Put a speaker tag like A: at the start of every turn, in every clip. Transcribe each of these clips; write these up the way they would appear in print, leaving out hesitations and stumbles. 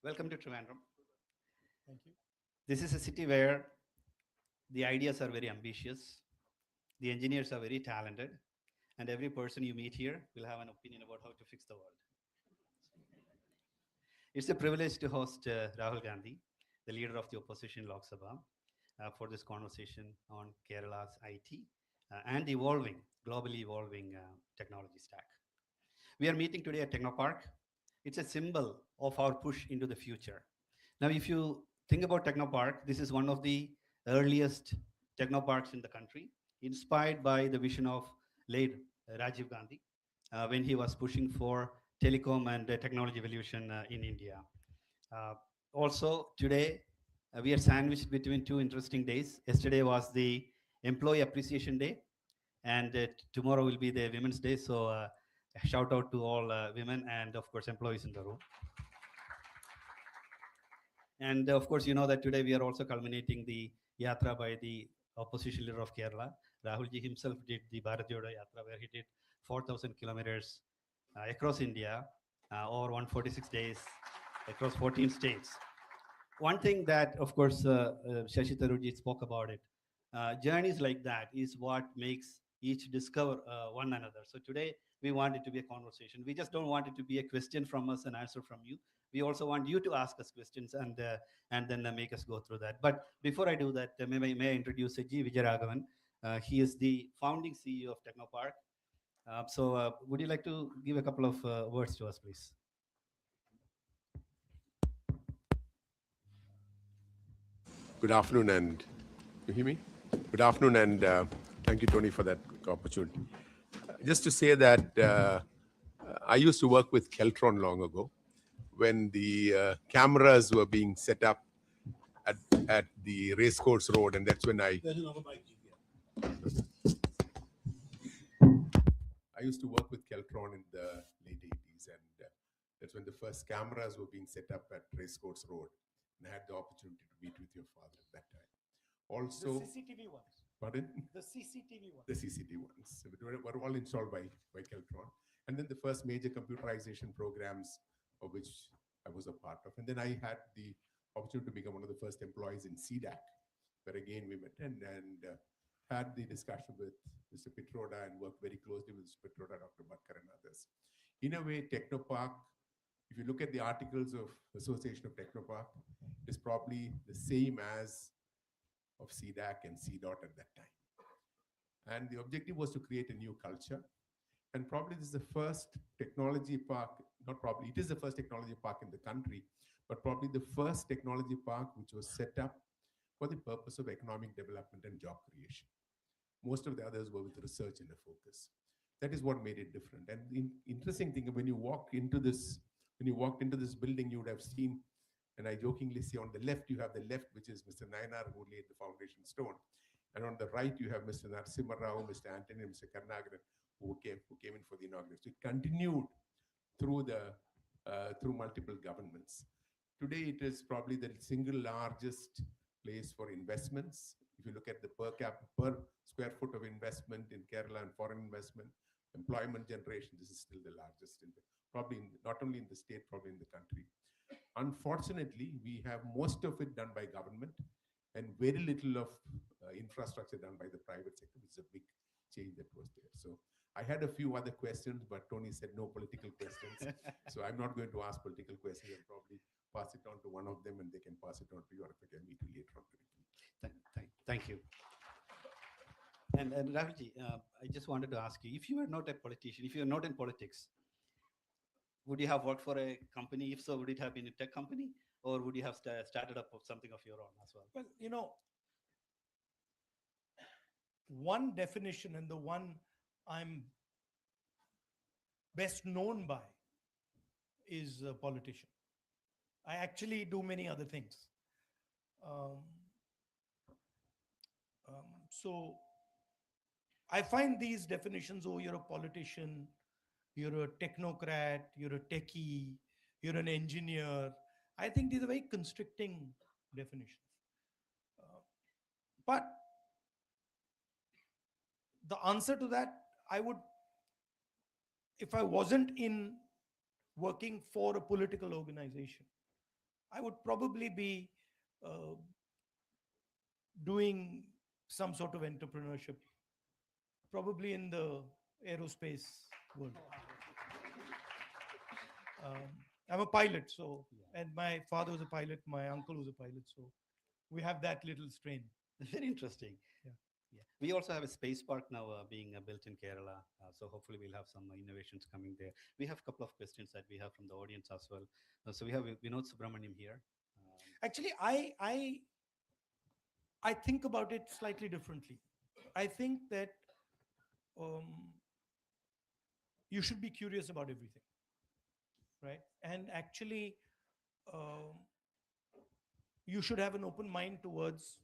A: Welcome to Trivandrum.
B: Thank you.
A: This is a city where the ideas are very ambitious, the engineers are very talented, and every person you meet here will have an opinion about how to fix the world. It's a privilege to host Rahul Gandhi, the leader of the opposition in Lok Sabha, for this conversation on Kerala's IT and evolving, globally evolving technology stack. We are meeting today at Technopark. It's a symbol of our push into the future. Now, if you think about Technopark, this is one of the earliest technoparks in the country, inspired by the vision of late Rajiv Gandhi when he was pushing for telecom and technology evolution in India. Uh, Also, today we are sandwiched between two interesting days. Yesterday was the Employee Appreciation Day, and tomorrow will be the Women's Day. So, shout out to all women and, of course, employees in the room. And of course, you know that today we are also culminating the yatra by the opposition leader of Kerala. Rahul ji himself did the Bharat Jodo Yatra, where he did 4,000 kilometers across India over 146 days across 14 states. One thing that, of course, Shashi Tharoorji spoke about it. Journeys like that is what makes each discover one another. So today we want it to be a conversation. We just don't want it to be a question from us and answer from you. We also want you to ask us questions and then make us go through that. But before I do that, may I introduce G. Vijayaraghavan. He is the founding CEO of Technopark. Would you like to give a couple of words to us, please?
C: Good afternoon, and you hear me? Good afternoon, and thank you, Tony, for that opportunity. Just to say that I used to work with Keltron long ago when the cameras were being set up at, at the racecourse road, and that's when
B: There's another mic here.
C: I used to work with Keltron in the late 80s, and that's when the first cameras were being set up at Racecourse Road, and I had the opportunity to meet with your father at that time. Also,
B: The CCTV ones.
C: pardon?
B: The CCTV ones.
C: The CCD ones were all installed by Keltron. And then the first major computerization programs of which I was a part of. And then I had the opportunity to become one of the first employees in CDAC, where again we met and had the discussion with Mr. Pitroda and worked very closely with Mr. Pitroda, Dr. Bhatkar, and others. In a way, Technopark, if you look at the articles of Association of Technopark, is probably the same as of CDAC and CDOT at that time. And the objective was to create a new culture. And probably this is the first technology park, not probably, it is the first technology park in the country, but probably the first technology park which was set up for the purpose of economic development and job creation. Most of the others were with research in a focus. That is what made it different. And the interesting thing, when you walked into this building, you would have seen, and I jokingly say on the left, you have the left, which is Mr. Nayanar, who laid the foundation stone. And on the right, you have Mr. Narasimha Rao, Mr. Anthony, and Mr. Karnagaran, who came in for the inauguration. It continued through through multiple governments. Today, it is probably the single largest place for investments. If you look at the per square foot of investment in Kerala and foreign investment, employment generation, this is still the largest, probably not only in the state, probably in the country. Unfortunately, we have most of it done by government and very little of infrastructure done by the private sector, which is a big change that was there. So I had a few other questions, but Tony said no political questions. So I'm not going to ask political questions. I'll probably pass it on to one of them and they can pass it on to you, or if I can meet you later on directly.
A: Thank you. And Rahulji, I just wanted to ask you, if you were not a politician, if you were not in politics, would you have worked for a company? If so, would it have been a tech company, or would you have started up something of your own as well?
B: Well, one definition and the one I'm best known by is a politician. I actually do many other things. Um, so I find these definitions, oh, you're a politician, you're a technocrat, you're a techie, you're an engineer. I think these are very constricting definitions. But the answer to that, I would, if I wasn't in working for a political organization, I would probably be uh, doing some sort of entrepreneurship, probably in the aerospace world. Um, I'm a pilot, so,
A: Yeah.
B: and my father was a pilot, my uncle was a pilot, so we have that little strain.
A: Very interesting.
B: Yeah.
A: Yeah. We also have a space park now being built in Kerala. So hopefully we'll have some innovations coming there. We have a couple of questions that we have from the audience as well. So we have Vinod Subramaniam here.
B: Actually, I think about it slightly differently. I think that um, you should be curious about everything, right? And actually, um, you should have an open mind towards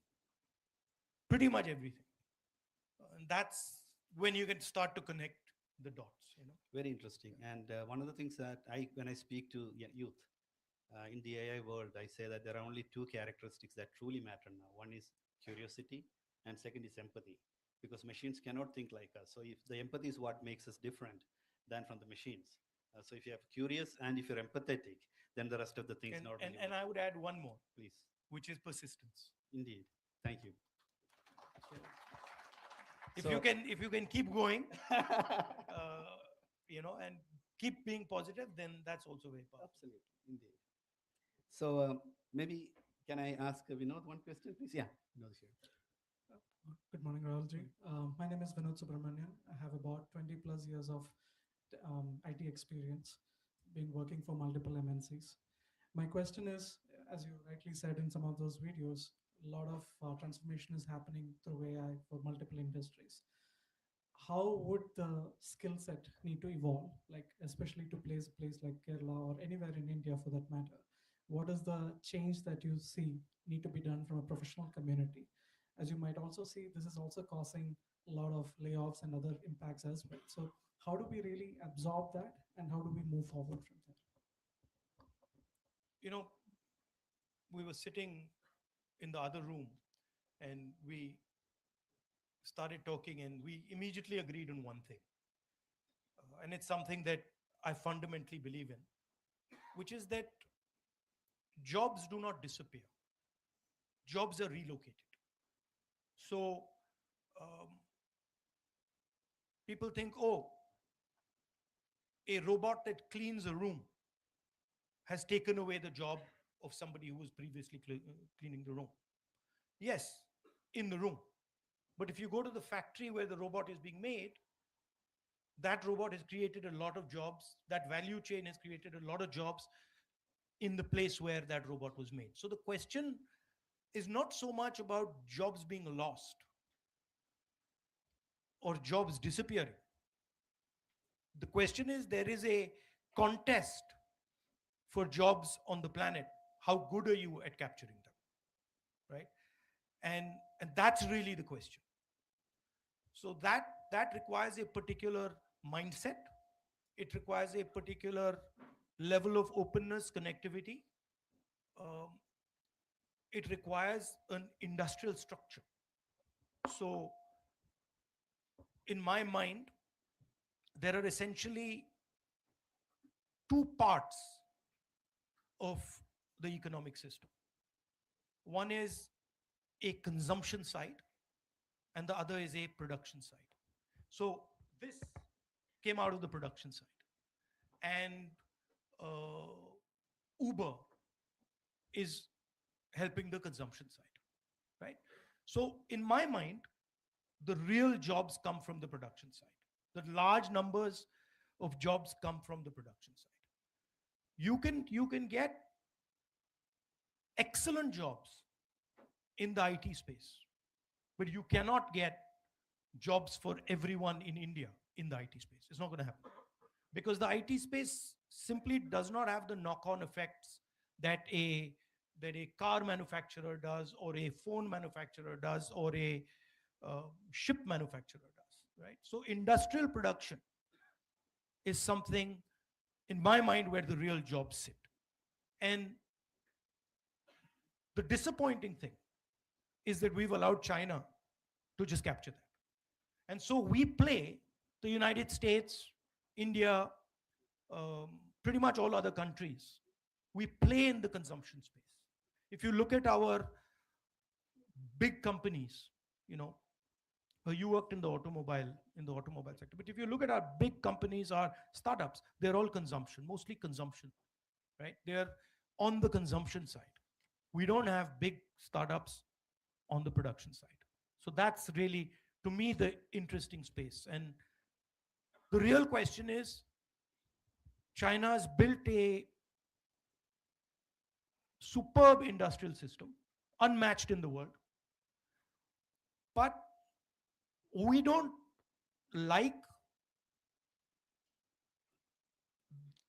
B: pretty much everything. And that's when you can start to connect the dots, you know.
A: Very interesting. And one of the things that when I speak to youth in the AI world, I say that there are only two characteristics that truly matter now. One is curiosity, and second is empathy, because machines cannot think like us. So if the empathy is what makes us different than from the machines. So if you are curious and if you're empathetic, then the rest of the things
B: And, and,
A: normally
B: and
A: work.
B: I would add one more,
A: Please,
B: which is persistence.
A: indeed, thank you.
B: So if
A: So,
B: you can keep going, you know, and keep being positive, then that's also very powerful.
A: absolutely, indeed. So maybe can I ask Vinod one question, please? Yeah, Vinod is here.
D: Good morning, Rahulji. My name is Vinod Subramanian. I have about 20 plus years of IT experience, been working for multiple MNCs. My question is, as you rightly said in some of those videos, a lot of transformation is happening through AI for multiple industries. How would the skill set need to evolve, like especially to place like Kerala or anywhere in India for that matter? What is the change that you see need to be done from a professional community? As you might also see, this is also causing a lot of layoffs and other impacts as well. So how do we really absorb that, and how do we move forward from there?
B: You know, we were sitting in the other room and we started talking and we immediately agreed on one thing. And it's something that I fundamentally believe in, which is that jobs do not disappear, jobs are relocated. So um, people think, oh, a robot that cleans a room has taken away the job of somebody who was previously cleaning the room. Yes, in the room. But if you go to the factory where the robot is being made, that robot has created a lot of jobs. That value chain has created a lot of jobs in the place where that robot was made. So the question is not so much about jobs being lost or jobs disappearing. The question is there is a contest for jobs on the planet. How good are you at capturing them? Right? And that's really the question. So that requires a particular mindset. It requires a particular level of openness, connectivity. Um, it requires an industrial structure. So, in my mind, there are essentially two parts of the economic system. One is a consumption side, and the other is a production side. So, this came out of the production side. And Uber is helping the consumption side, right? So, in my mind, the real jobs come from the production side. The large numbers of jobs come from the production side. You can get excellent jobs in the IT space, but you cannot get jobs for everyone in India in the IT space. It's not going to happen because the IT space simply does not have the knock-on effects that a car manufacturer does, or a phone manufacturer does, or a ship manufacturer does. Right. So industrial production is something, in my mind, where the real jobs sit. And the disappointing thing is that we've allowed China to just capture that. And so we play the United States, India, pretty much all other countries We play in the consumption space. If you look at our big companies, you know, you worked in the automobile sector, but if you look at our big companies, our startups, they're all consumption, mostly consumption, right? They're on the consumption side. We don't have big startups on the production side. So that's really, to me, the interesting space. And the real question is, China's built a superb industrial system, unmatched in the world, but we don't like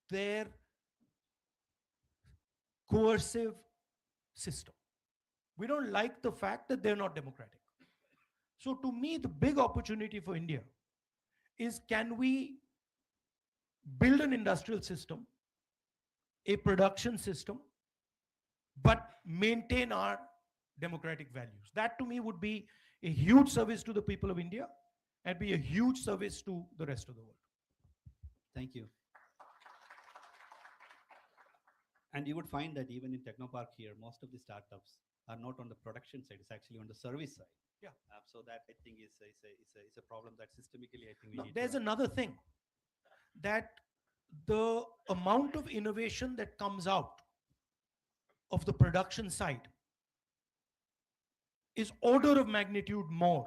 B: their coercive system. We don't like the fact that they're not democratic. So, to me, the big opportunity for India is, can we build an industrial system, a production system, but maintain our democratic values? That to me would be a huge service to the people of India and be a huge service to the rest of the world.
A: Thank you. And you would find that even in Technopark here, most of the startups are not on the production side; it's actually on the service side.
B: Yeah.
A: So that I think is a problem that systemically I think we
B: Now,
A: need
B: there's
A: to.
B: another thing, that the amount of innovation that comes out of the production side is order of magnitude more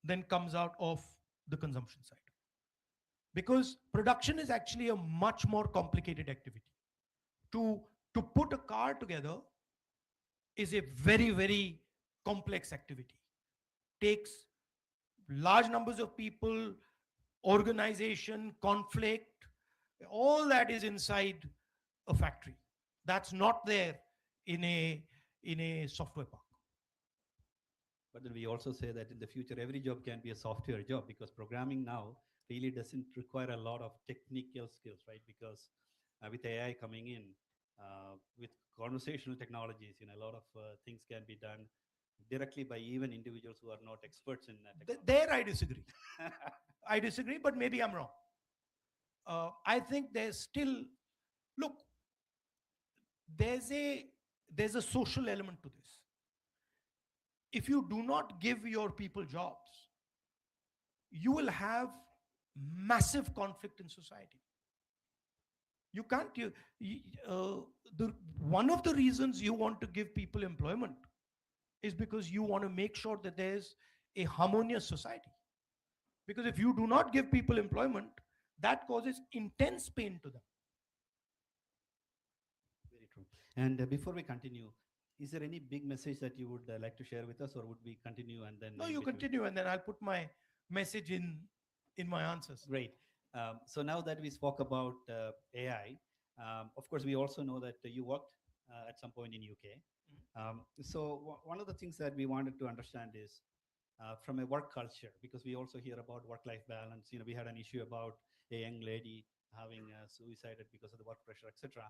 B: than comes out of the consumption side. Because production is actually a much more complicated activity. To, to put a car together is a very, very complex activity. Takes large numbers of people, organization, conflict, all that is inside a factory. That's not there in a software park.
A: But then we also say that in the future, every job can be a software job because programming now really doesn't require a lot of technical skills, right? Because with AI coming in, with conversational technologies, a lot of things can be done directly by even individuals who are not experts in technology.
B: There I disagree. I disagree, but maybe I'm wrong. I think there's still, look, there's a there's a social element to this. If you do not give your people jobs, you will have massive conflict in society. You can't the one of the reasons you want to give people employment is because you want to make sure that there's a harmonious society. Because if you do not give people employment, that causes intense pain to them.
A: Very true. And before we continue, is there any big message that you would like to share with us, or would we continue and then?
B: No,
A: in
B: you
A: between?
B: continue, and then I'll put my message in my answers.
A: Great. So now that we spoke about AI, of course, we also know that you worked at some point in UK. So one of the things that we wanted to understand is from a work culture, because we also hear about work-life balance. We had an issue about a young lady having suicided because of the work pressure, etc.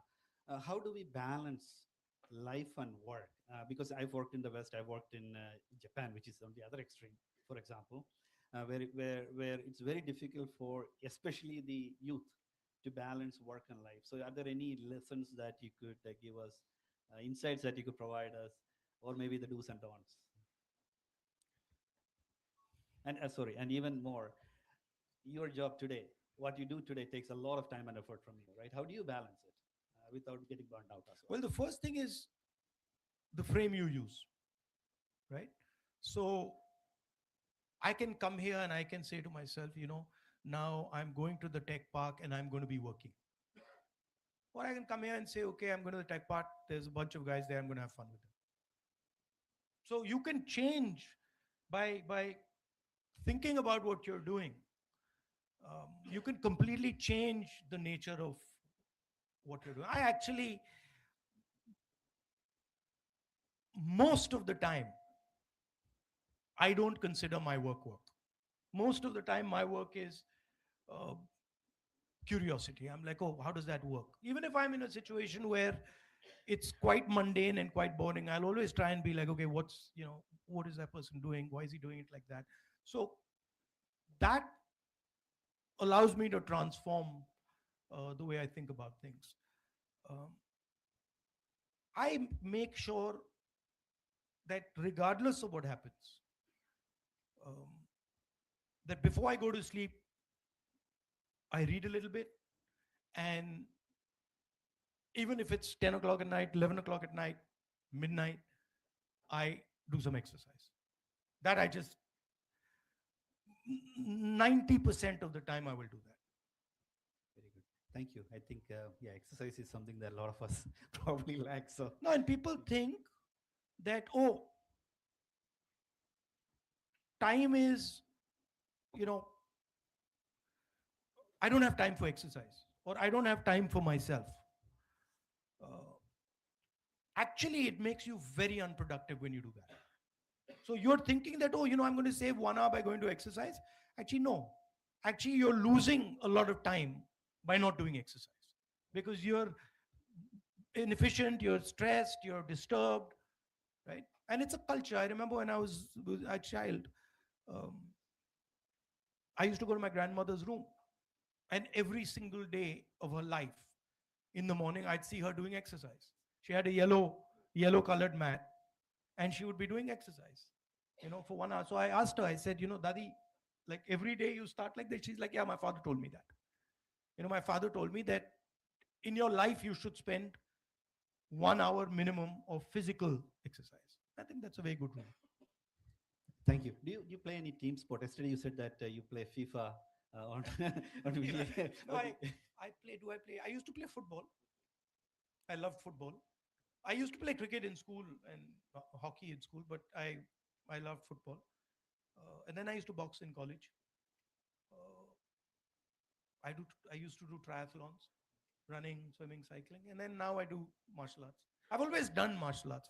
A: How do we balance life and work? Because I've worked in the West, I've worked in Japan, which is on the other extreme, for example, where it's very difficult for especially the youth to balance work and life. So are there any lessons that you could give us, insights that you could provide us, or maybe the do's and don'ts? And sorry, and even more, your job today, what you do today takes a lot of time and effort from you, right? How do you balance it without getting burned out as well?
B: Well, the first thing is the frame you use, right? So I can come here and I can say to myself, now I'm going to the tech park and I'm going to be working. Or I can come here and say, okay, I'm going to the tech park. There's a bunch of guys there. I'm going to have fun with them. So you can change by thinking about what you're doing. You can completely change the nature of what you're doing. I actually, most of the time, I don't consider my work. Most of the time, my work is uh, curiosity. I'm like, oh, how does that work? Even if I'm in a situation where it's quite mundane and quite boring, I'll always try and be like, okay, what is that person doing? Why is he doing it like that? So that allows me to transform the way I think about things. Um, I make sure that regardless of what happens, um, that before I go to sleep, I read a little bit, and even if it's 10 o'clock at night, 11 o'clock at night, midnight, I do some exercise. That I just 90% of the time I will do that.
A: Very good. Thank you. I think, yeah, exercise is something that a lot of us probably lack. So,
B: No, and people think that, oh, time is, you know, I don't have time for exercise or I don't have time for myself. Uh, Actually, it makes you very unproductive when you do that. So you're thinking that, oh, I'm going to save 1 hour by going to exercise. Actually, no. Actually, you're losing a lot of time by not doing exercise because you're inefficient, you're stressed, you're disturbed, right? And it's a culture. I remember when I was a child, um, I used to go to my grandmother's room, and every single day of her life, in the morning, I'd see her doing exercise. She had a yellow colored mat, and she would be doing exercise, for 1 hour. So I asked her, I said, Dadi, like every day you start like that? She's like, yeah, my father told me that. My father told me that in your life you should spend 1 hour minimum of physical exercise. I think that's a very good rule.
A: thank you. Do you play any team sport? Yesterday you said that you play FIFA on on
B: Yeah.
A: VA.
B: No, I used to play football. I loved football. I used to play cricket in school and hockey in school, but I loved football. And then I used to box in college. Uh, I used to do triathlons, running, swimming, cycling, and then now I do martial arts. I've always done martial arts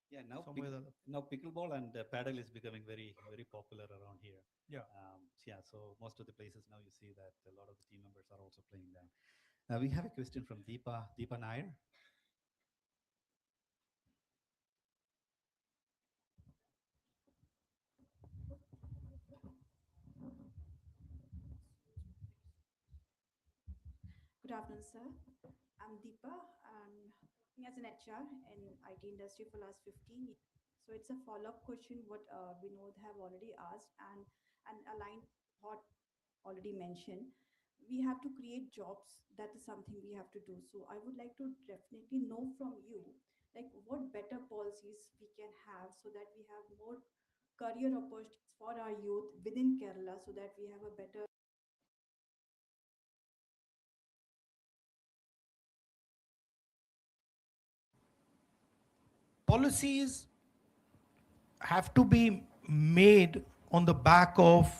A: Yeah, now
B: some way or the other.
A: now pickleball and paddle is becoming very very popular around here.
B: Yeah.
A: Yeah, so most of the places now you see that a lot of the team members are also playing that. We have a question from Deepa Nair.
E: Good afternoon, sir. I'm Deepa. I'm working as an HR in IT industry for last 15 years. So it's a follow-up question what Vinod have already asked and aligned what already mentioned. We have to create jobs. That is something we have to do. So I would like to definitely know from you, like what better policies we can have so that we have more career opportunities for our youth within Kerala so that we have a better
B: Policies have to be made on the back of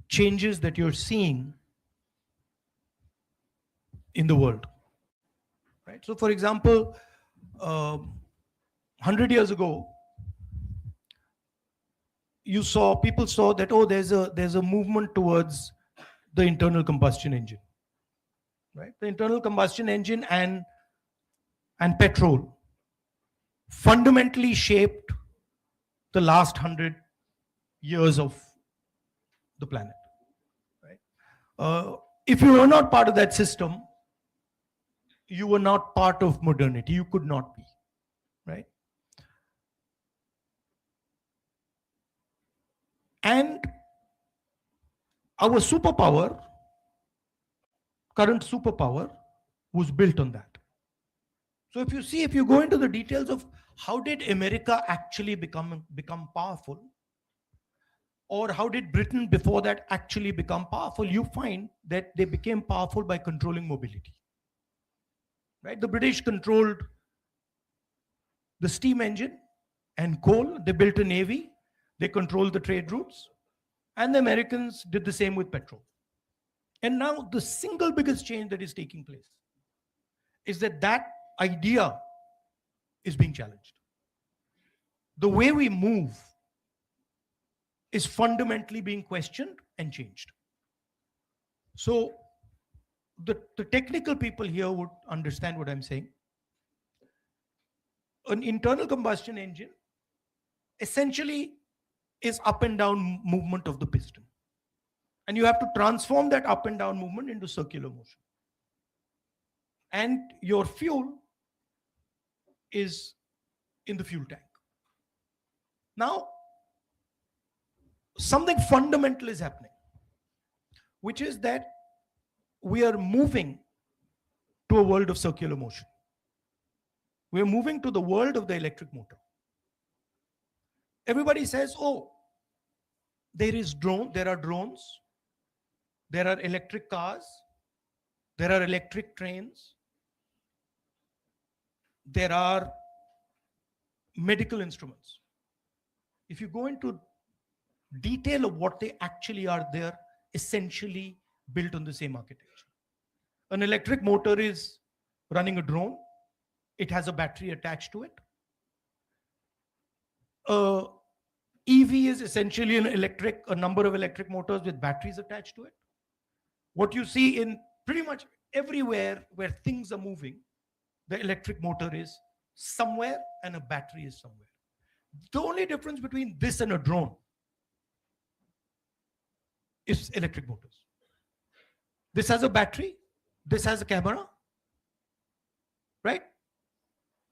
B: changes that you're seeing in the world, right? So, for example, 100 years ago, people saw that, oh, there's a movement towards the internal combustion engine, right? The internal combustion engine and petrol fundamentally shaped the last 100 years of the planet, right? If you were not part of that system, you were not part of modernity. You could not be, right? And our current superpower, was built on that. So if you go into the details of how did America actually become powerful, or how did Britain before that actually become powerful, you find that they became powerful by controlling mobility. Right? The British controlled the steam engine and coal. They built a navy. They controlled the trade routes. And the Americans did the same with petrol. And now the single biggest change that is taking place is that idea is being challenged. The way we move is fundamentally being questioned and changed. So the technical people here would understand what I'm saying. An internal combustion engine essentially is up and down movement of the piston. And you have to transform that up and down movement into circular motion. And your fuel is in the fuel tank. Now, something fundamental is happening, which is that we are moving to a world of circular motion. We are moving to the world of the electric motor. Everybody says, oh, there are drones, there are electric cars, there are electric trains, there are medical instruments. If you go into detail of what they actually are, they're essentially built on the same architecture. An electric motor is running a drone. It has a battery attached to it. EV is essentially a number of electric motors with batteries attached to it. What you see in pretty much everywhere where things are moving, the electric motor is somewhere and a battery is somewhere. The only difference between this and a drone is electric motors. This has a battery, this has a camera, right?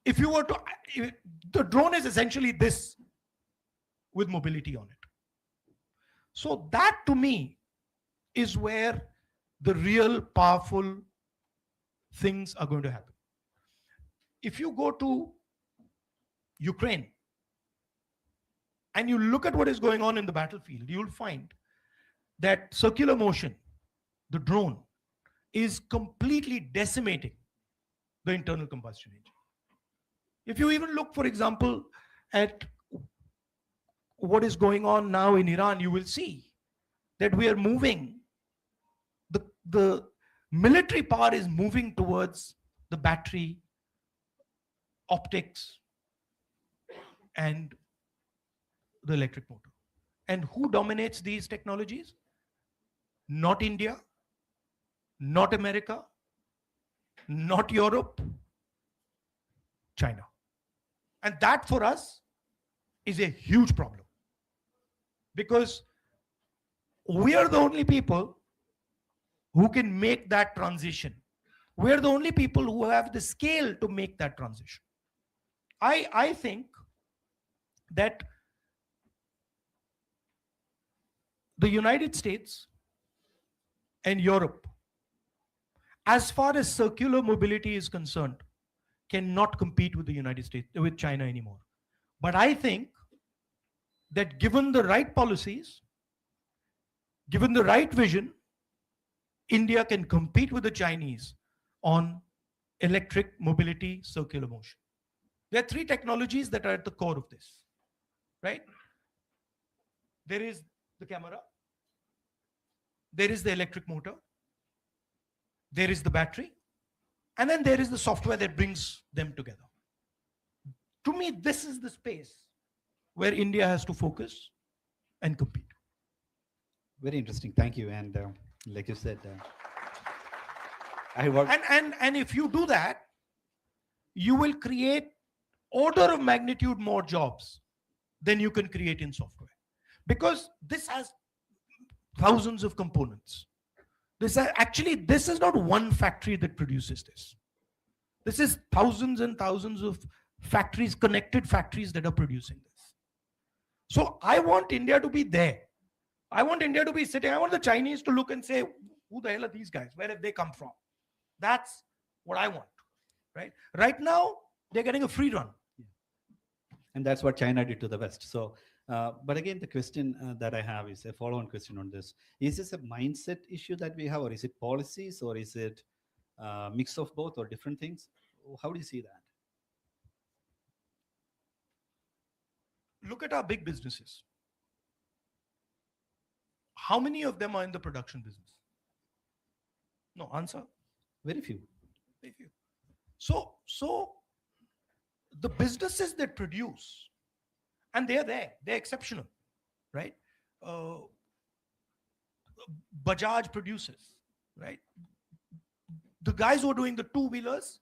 B: If you were to, the drone is essentially this with mobility on it. So that to me is where the real powerful things are going to happen. If you go to Ukraine and you look at what is going on in the battlefield, you'll find that circular motion, the drone, is completely decimating the internal combustion engine. If you even look, for example, at what is going on now in Iran, you will see that we are moving, the military power is moving towards the battery, optics, and the electric motor. And who dominates these technologies? Not India, not America, not Europe, China. And that for us is a huge problem, because we are the only people who can make that transition. We are the only people who have the scale to make that transition. I think that the United States and Europe, as far as circular mobility is concerned, cannot compete with the United States, with China anymore. But I think that given the right policies, given the right vision, India can compete with the Chinese on electric mobility, circular motion. There are three technologies that are at the core of this, right? There is the camera, there is the electric motor, there is the battery, and then there is the software that brings them together. To me, this is the space where India has to focus and compete.
A: Very interesting. Thank you. And like you said, I work.
B: And if you do that, you will create order of magnitude more jobs than you can create in software, because this has thousands of components. This is not one factory that produces this. This is thousands and thousands of factories, connected factories that are producing this. So I want India to be there. I want India to be sitting. I want the Chinese to look and say, who the hell are these guys? Where have they come from? That's what I want, right? Right now, they're getting a free run.
A: And that's what China did to the West. So, but again, the question that I have is a follow-on question on this. Is this a mindset issue that we have, or is it policies, or is it a mix of both, or different things? How do you see that?
B: Look at our big businesses. How many of them are in the production business? No, answer.
A: Very few.
B: Very few. So the businesses that produce, and they're there, they're exceptional, right? Bajaj produces, right? The guys who are doing the two-wheelers,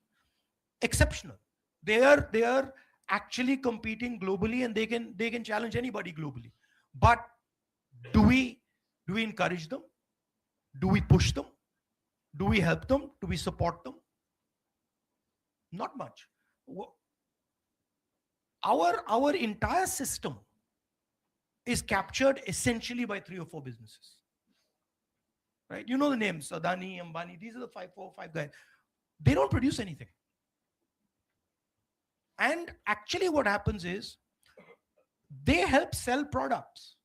B: exceptional. They are actually competing globally, and they can challenge anybody globally. But do we encourage them? Do we push them? Do we help them? Do we support them? Not much. Our entire system is captured essentially by 3 or 4 businesses, right? You know the names: Adani, Ambani. These are the 5 guys. They don't produce anything. And actually, what happens is they help sell products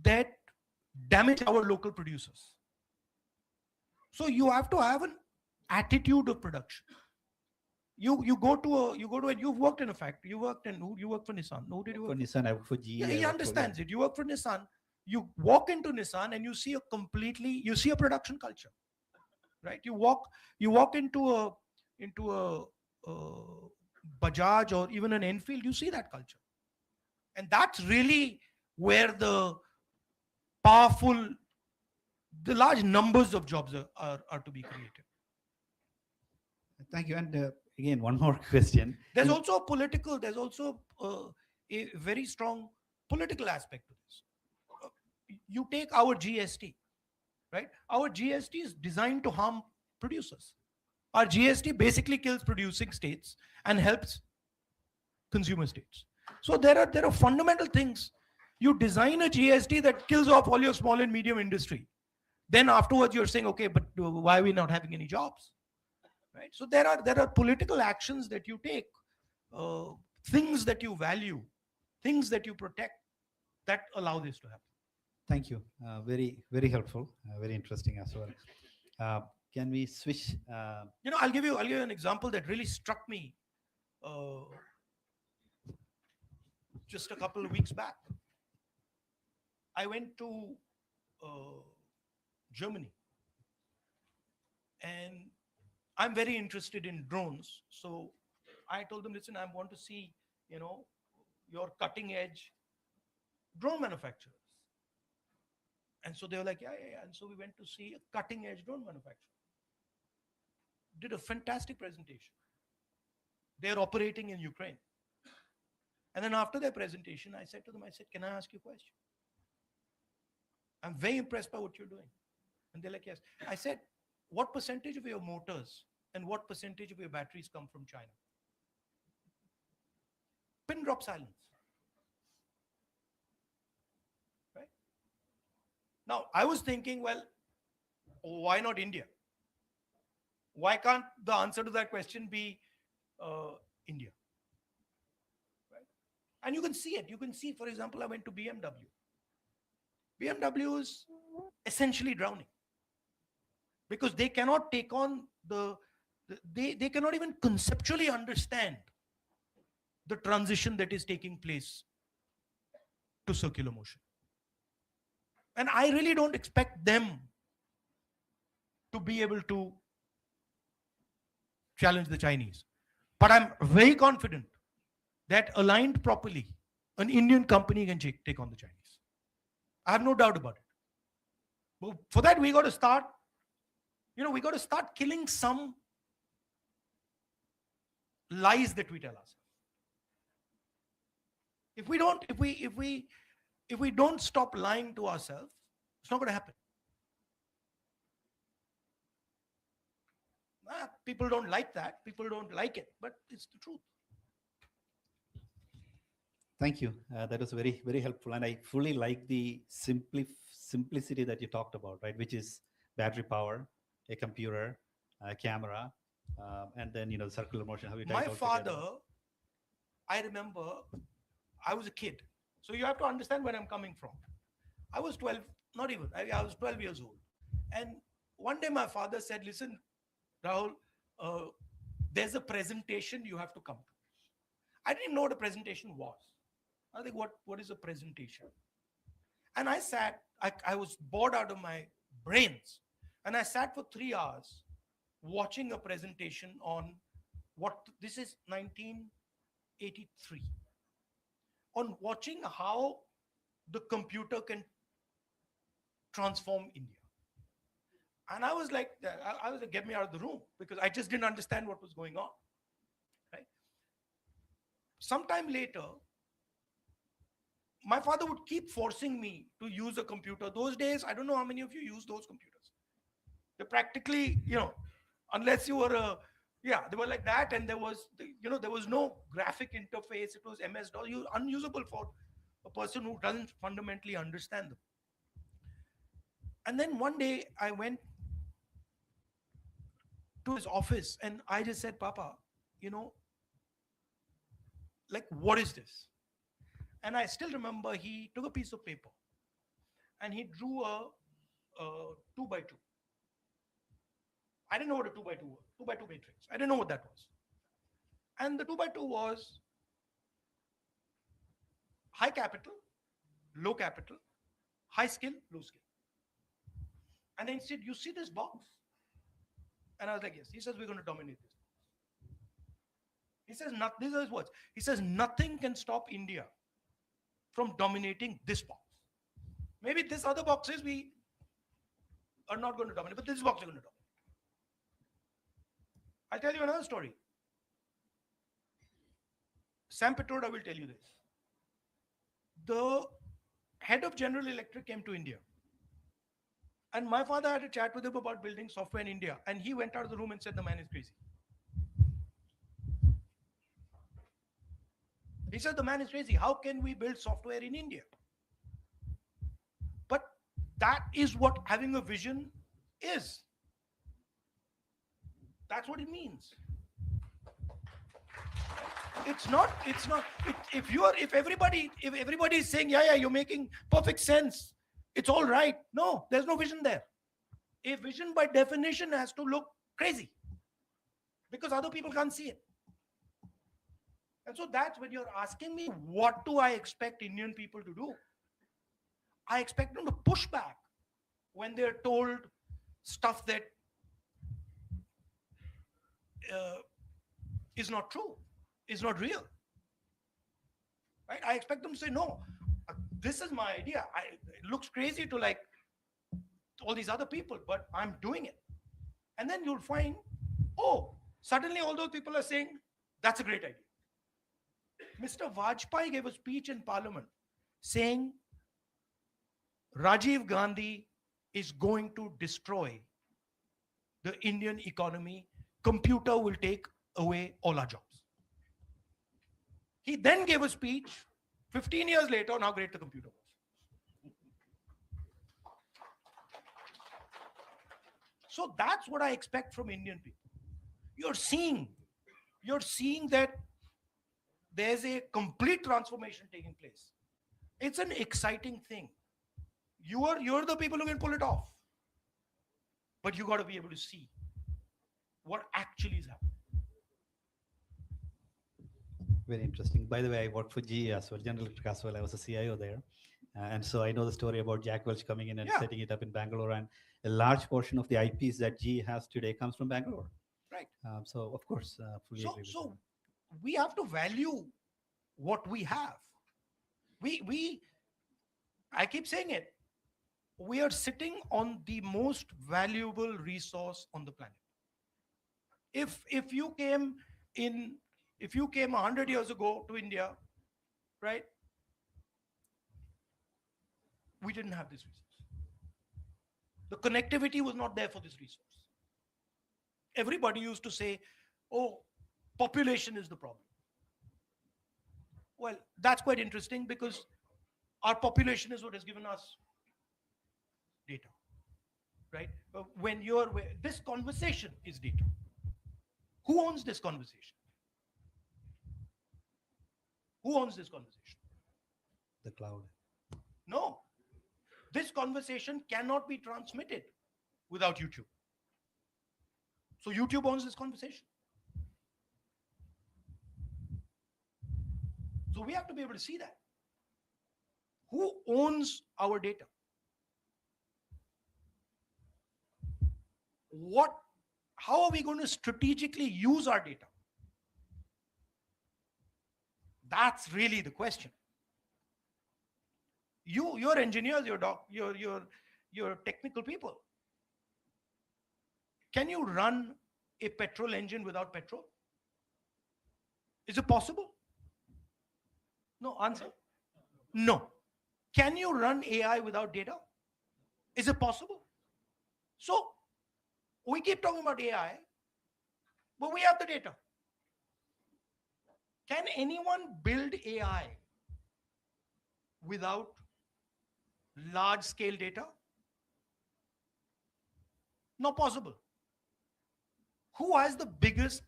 B: that damage our local producers. So you have to have an attitude of production. You go to a, you've worked in a factory. You worked for Nissan. Who did you work
A: For Nissan, I work for GE.
B: Yeah,
A: I
B: he
A: work for-
B: understands it. You work for Nissan. You walk into Nissan and you see a production culture, right? You walk into a Bajaj or even an Enfield. You see that culture, and that's really where powerful, the large numbers of jobs are to be created.
A: Thank you. And again, one more question.
B: There's
A: In-
B: also a very strong political aspect to this. You take our GST, right? Our GST is designed to harm producers. Our GST basically kills producing states and helps consumer states. So there are fundamental things. You design a GST that kills off all your small and medium industry. Then afterwards you're saying, okay, but why are we not having any jobs? Right? So there are political actions that you take, things that you value, things that you protect, that allow this to happen.
A: Thank you. Very, very helpful. Very interesting as well. Can we switch?
B: I'll give you an example that really struck me just a couple of weeks back. I went to Germany, and I'm very interested in drones. So I told them, listen, I want to see, your cutting edge drone manufacturers. And so they were like, yeah. And so we went to see a cutting edge drone manufacturer. Did a fantastic presentation. They're operating in Ukraine. And then after their presentation, I said to them, can I ask you a question? I'm very impressed by what you're doing. And they're like, yes. I said, what percentage of your motors and what percentage of your batteries come from China? Pin drop silence. Right? Now, I was thinking, well, why not India? Why can't the answer to that question be India? Right? And you can see it. You can see, for example, I went to BMW. BMW is essentially drowning because they cannot take on they cannot even conceptually understand the transition that is taking place to circular motion. And I really don't expect them to be able to challenge the Chinese. But I'm very confident that aligned properly, an Indian company can take on the Chinese. I have no doubt about it. But for that, we got to start killing some lies that we tell ourselves. If we don't stop lying to ourselves, it's not going to happen. People don't like that. People don't like it, but it's the truth.
A: Thank you. That was very, very helpful. And I fully like the simplicity that you talked about, right? Which is battery power, a computer, a camera, and then, the circular motion. How you tie
B: My
A: it all
B: father,
A: together.
B: I remember, I was a kid. So you have to understand where I'm coming from. I was 12, not even, I was 12 years old. And one day my father said, listen, Rahul, there's a presentation you have to come to. I didn't know what a presentation was. I think, what is a presentation? And I sat, I was bored out of my brains. And I sat for 3 hours watching a presentation on this is 1983. On watching how the computer can transform India. And I was like, get me out of the room, because I just didn't understand what was going on. Right? Sometime later, my father would keep forcing me to use a computer. Those days, I don't know how many of you use those computers. They're practically, unless you were Yeah, they were like that, and there was, there was no graphic interface. It was MS-DOS, unusable for a person who doesn't fundamentally understand them. And then one day I went to his office and I just said, Papa, you know, like, what is this? And I still remember he took a piece of paper and he drew a two by two. I didn't know what a two by two was, two by two matrix. I didn't know what that was. And the two by two was high capital, low capital, high skill, low skill. And then he said, you see this box? And I was like, yes. He says, we're going to dominate this. He says, not, these are his words. He says, nothing can stop India from dominating this box. Maybe this other boxes we are not going to dominate, but this box we're going to dominate. I'll tell you another story. Sam Petroda will tell you this. The head of General Electric came to India. And my father had a chat with him about building software in India. And he went out of the room and said, the man is crazy. He said, the man is crazy. How can we build software in India? But that is what having a vision is. That's what it means. If everybody is saying, yeah, you're making perfect sense, it's all right. No, there's no vision there. A vision by definition has to look crazy because other people can't see it. And so that's when you're asking me, what do I expect Indian people to do? I expect them to push back when they're told stuff that is not true, is not real. Right? I expect them to say, no, this is my idea. It looks crazy to like all these other people, but I'm doing it. And then you'll find, oh, suddenly all those people are saying, that's a great idea. Mr. Vajpayee gave a speech in Parliament saying, Rajiv Gandhi is going to destroy the Indian economy. Computer will take away all our jobs. He then gave a speech 15 years later on how great the computer was. So that's what I expect from Indian people. You're seeing that there's a complete transformation taking place. It's an exciting thing. You're the people who can pull it off. But you got to be able to see what actually is happening.
A: Very interesting. By the way, I worked for GE as well, General Electric as well. I was a CIO there. And so I know the story about Jack Welch coming in and setting it up in Bangalore. And a large portion of the IPs that GE has today comes from Bangalore.
B: Right.
A: So, of course, fully agree with that.
B: We have to value what we have. I keep saying it, we are sitting on the most valuable resource on the planet. If you came 100 years ago to India, right, we didn't have this resource. The connectivity was not there for this resource. Everybody used to say, oh, population is the problem. Well, that's quite interesting because our population is what has given us data, right? This conversation is data. Who owns this conversation? Who owns this conversation?
A: The cloud.
B: No. This conversation cannot be transmitted without YouTube. So YouTube owns this conversation. So we have to be able to see that. Who owns our data? How are we going to strategically use our data? That's really the question. You're engineers, you're technical people. Can you run a petrol engine without petrol? Is it possible? No, answer? No. Can you run AI without data? Is it possible? So we keep talking about AI, But we have the data. Can anyone build AI without large scale data? Not possible. Who has the biggest,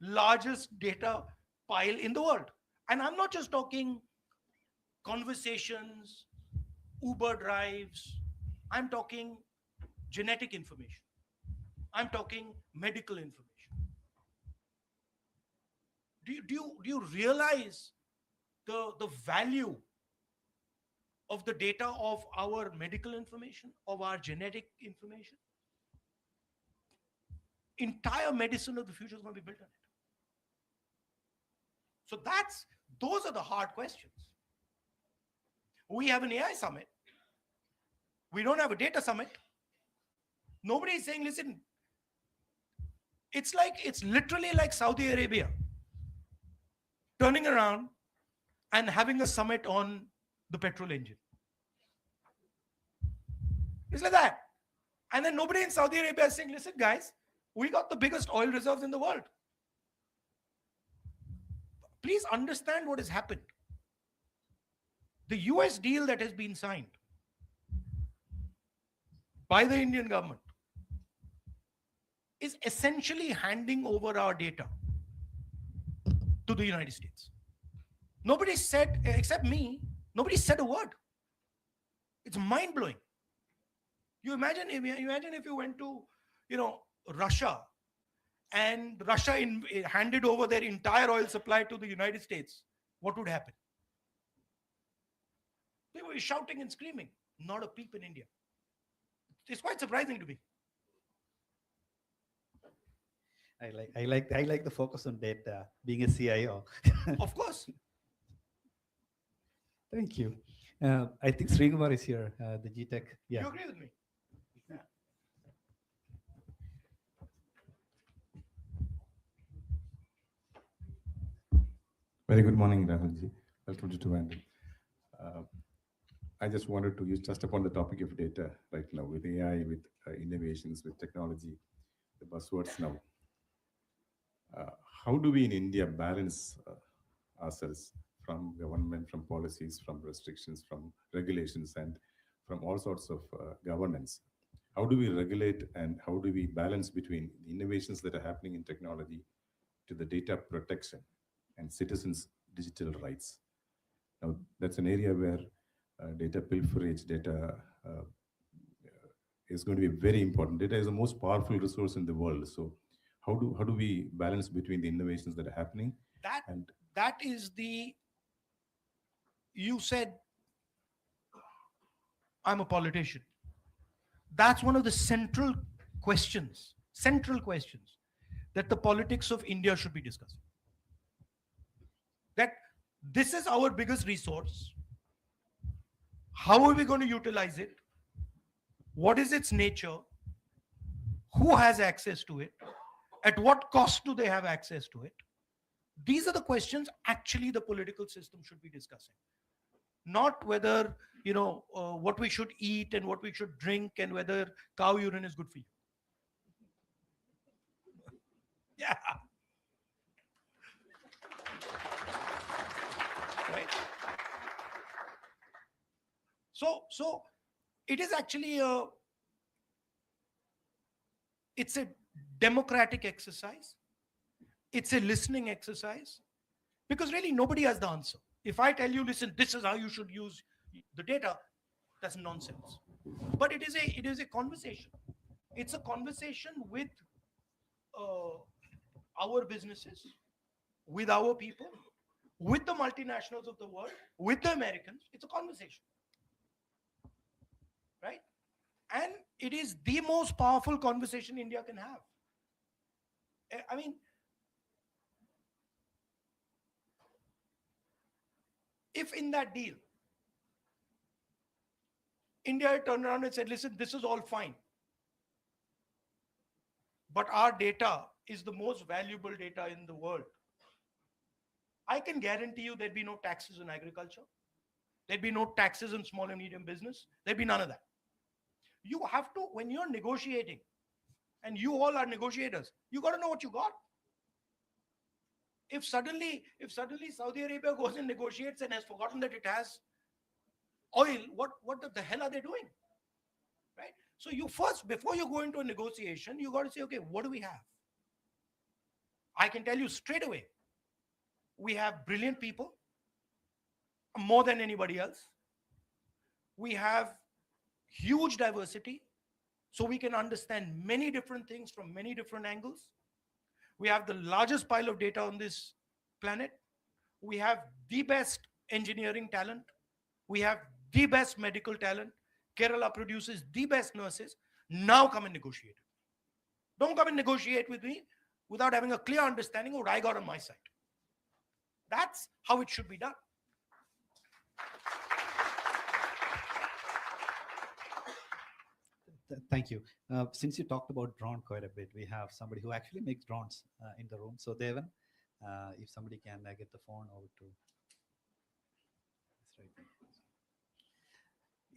B: largest data pile in the world? And I'm not just talking conversations, Uber drives. I'm talking genetic information. I'm talking medical information. Do you realize the value of the data of our medical information, of our genetic information? Entire medicine of the future is going to be built on it. So those are the hard questions. We have an AI summit. We don't have a data summit. Nobody is saying, listen, it's literally like Saudi Arabia turning around and having a summit on the petrol engine. It's like that. And then nobody in Saudi Arabia is saying, listen, guys, we got the biggest oil reserves in the world. Please understand what has happened. The US deal that has been signed by the Indian government is essentially handing over our data to the United States. Nobody said, except me, nobody said a word. It's mind-blowing. You imagine if you went to, Russia, and Russia handed over their entire oil supply to the United States, what would happen? They were shouting and screaming. Not a peep in India. It's quite surprising to me.
A: I like the focus on data, being a CIO.
B: Of course.
A: Thank you. I think Srinivas is here, the GTech. Yeah.
B: You agree with me? Yeah.
F: Very good morning, Rahulji. Welcome to Trivandrum. I just wanted to use just upon the topic of data right now with AI, with innovations, with technology, the buzzwords now. How do we in India balance ourselves from government, from policies, from restrictions, from regulations, and from all sorts of governance? How do we regulate and how do we balance between the innovations that are happening in technology to the data protection and citizens' digital rights? Now, that's an area where data pilferage, data is going to be very important. Data is the most powerful resource in the world. So, how do we balance between the innovations that are happening?
B: That is you said, I'm a politician. That's one of the central questions that the politics of India should be discussing. That this is our biggest resource. How are we going to utilize it? What is its nature? Who has access to it? At what cost do they have access to it? These are the questions actually the political system should be discussing. Not whether, what we should eat and what we should drink and whether cow urine is good for you. Yeah. Right. So it is actually it's a democratic exercise. It's a listening exercise, because really nobody has the answer. If I tell you, listen, this is how you should use the data, that's nonsense. But it is a conversation. It's a conversation with our businesses, with our people, with the multinationals of the world, with the Americans. It's a conversation, right? And it is the most powerful conversation India can have. I mean, if in that deal, India had turned around and said, listen, this is all fine, but our data is the most valuable data in the world, I can guarantee you there'd be no taxes on agriculture. There'd be no taxes on small and medium business. There'd be none of that. You have to, when you're negotiating and you all are negotiators. You got to know what you got. If suddenly Saudi Arabia goes and negotiates and has forgotten that it has oil, what the hell are they doing? Right? So you first, before you go into a negotiation, you got to say, okay, what do we have? I can tell you straight away, we have brilliant people, more than anybody else. We have huge diversity, so we can understand many different things from many different angles. We have the largest pile of data on this planet. We have the best engineering talent. We have the best medical talent. Kerala produces the best nurses. Now come and negotiate. Don't come and negotiate with me without having a clear understanding of what I got on my side. That's how it should be done.
A: Thank you. Since you talked about drone quite a bit, we have somebody who actually makes drones in the room. So Devan, if somebody can get the phone over to. That's right.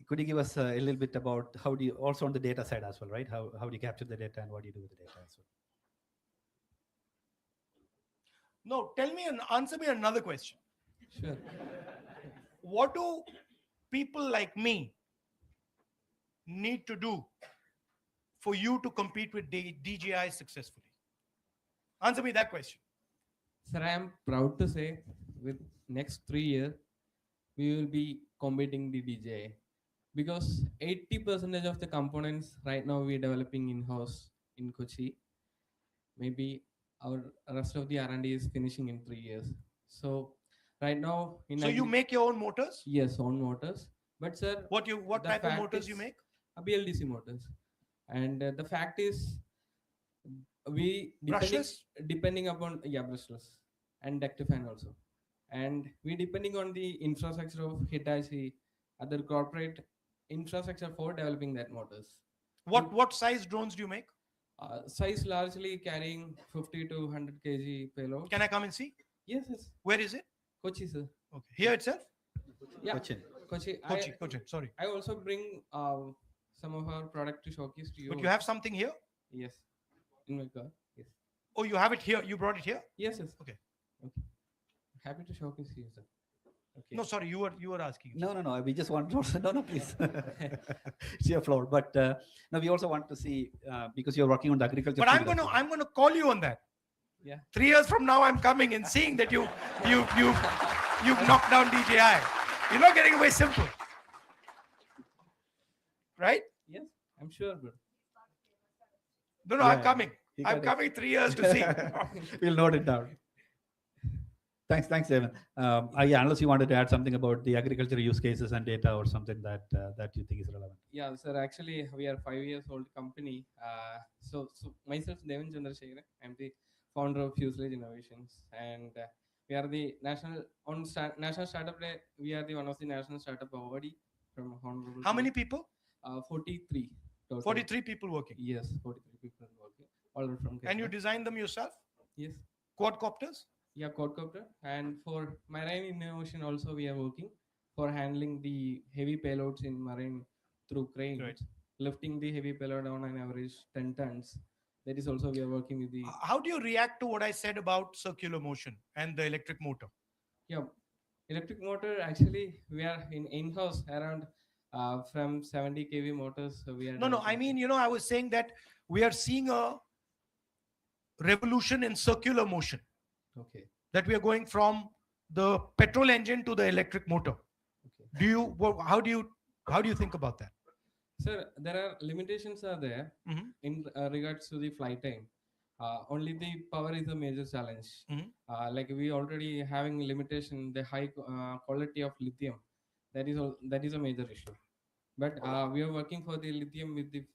A: Could you give us a little bit about how do you, also on the data side as well, right? How do you capture the data and what do you do with the data as well?
B: No, tell me and answer me another question.
G: Sure.
B: What do people like me need to do for you to compete with DJI successfully? Answer me that question.
G: Sir, I am proud to say with next 3 years, we will be competing the DJI because 80% of the components right now we're developing in-house in Kochi. Maybe our rest of the R&D is finishing in 3 years. So right now,
B: So you make your own motors?
G: Yes, own motors. But sir,
B: What
G: the
B: type of
G: fact
B: motors you
G: is-
B: make?
G: BLDC motors, and the fact is, we
B: Brushless?
G: depending upon brushless and ducted fan also, and we depending on the infrastructure of Hitachi, other corporate infrastructure for developing that motors.
B: What size drones do you make?
G: Size largely carrying 50 to 100 kg payload.
B: Can I come and see?
G: Yes, yes.
B: Where is it?
G: Kochi, sir.
B: Okay. Here itself?
G: Yeah,
A: Cochin.
G: Kochi.
B: Kochi, sorry.
G: I also bring some of our product to showcase to you.
B: But you have something here?
G: Yes, in my car. Yes.
B: Oh, you have it here. You brought it here?
G: Yes, yes.
B: Okay.
G: Okay. Happy to showcase you, sir. Okay.
B: No, sorry, you were asking.
A: No. We just want to. No, please. It's your floor. But no, we also want to see because you're working on the agriculture.
B: But
A: field as well.
B: I'm gonna call you on that.
G: Yeah.
B: 3 years from now, I'm coming and seeing that you've knocked down DJI. You're not getting away simple, right?
G: Yes, I'm sure, bro.
B: No,
A: Yeah,
B: I'm coming.
A: you
B: I'm
A: got it.
B: coming 3 years to see.
A: We'll note it down. Thanks, Evan. Unless you wanted to add something about the agriculture use cases and data or something that you think is relevant.
G: Yeah, sir. Actually, we are 5 years old company. So myself, Devan Chandrasekhar, I'm the founder of Fuselage Innovations, and we are the National Startup Day. We are the one of the national startup awardee from Honorable.
B: How many people?
G: 43. Total.
B: 43 people working.
G: Yes, 43 people working. All are from.
B: And you
G: Kerala.
B: designed them yourself?
G: Yes.
B: Quadcopters?
G: Yeah, quadcopter. And for marine innovation also we are working for handling the heavy payloads in marine through cranes,
B: Right.
G: lifting the heavy payload on an average 10 tons. That is also we are working with the
B: How do you react to what I said about circular motion and the electric motor?
G: electric motor. Actually, we are in-house around from 70 kV motors. So we are
B: No, I mean, I was saying that we are seeing a revolution in circular motion,
G: Okay.
B: that we are going from the petrol engine to the electric motor.
G: Okay.
B: How do you think about that?
G: Sir, there are limitations are there
B: Mhm.
G: in regards to the flight time. Only the power is a major challenge.
B: Mhm.
G: Like we already having limitation, the high quality of lithium, that is a major issue. But we are working for the lithium with the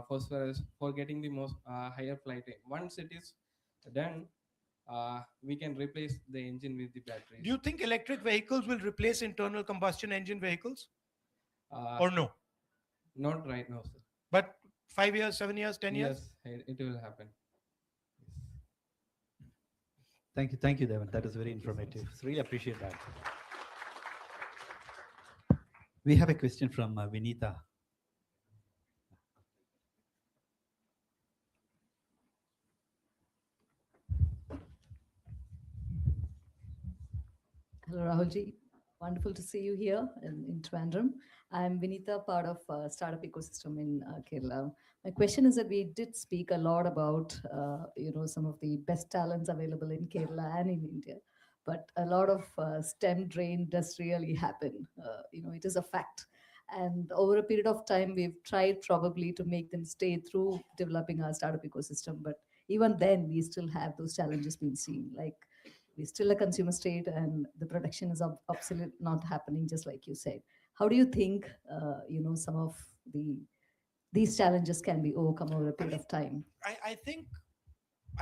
G: phosphorus for getting the most higher flight time. Once it is done, we can replace the engine with the batteries.
B: Do you think electric vehicles will replace internal combustion engine vehicles or no?
G: Not right now, sir.
B: But 5 years, 7 years, 10 years?
G: Yes, it will happen.
A: Thank you, Devan. That is very informative. Really appreciate that. We have a question from Vinita.
H: Hello, Rahulji. Wonderful to see you here in Trivandrum. I'm Vinita, part of startup ecosystem in Kerala. My question is that we did speak a lot about some of the best talents available in Kerala and in India, but a lot of STEM drain does really happen. It is a fact. And over a period of time, we've tried probably to make them stay through developing our startup ecosystem, but even then, we still have those challenges being seen, like we're still a consumer state and the production is absolutely not happening, just like you said. How do you think some of the these challenges can be overcome over a
B: I
H: period
B: mean,
H: of time?
B: I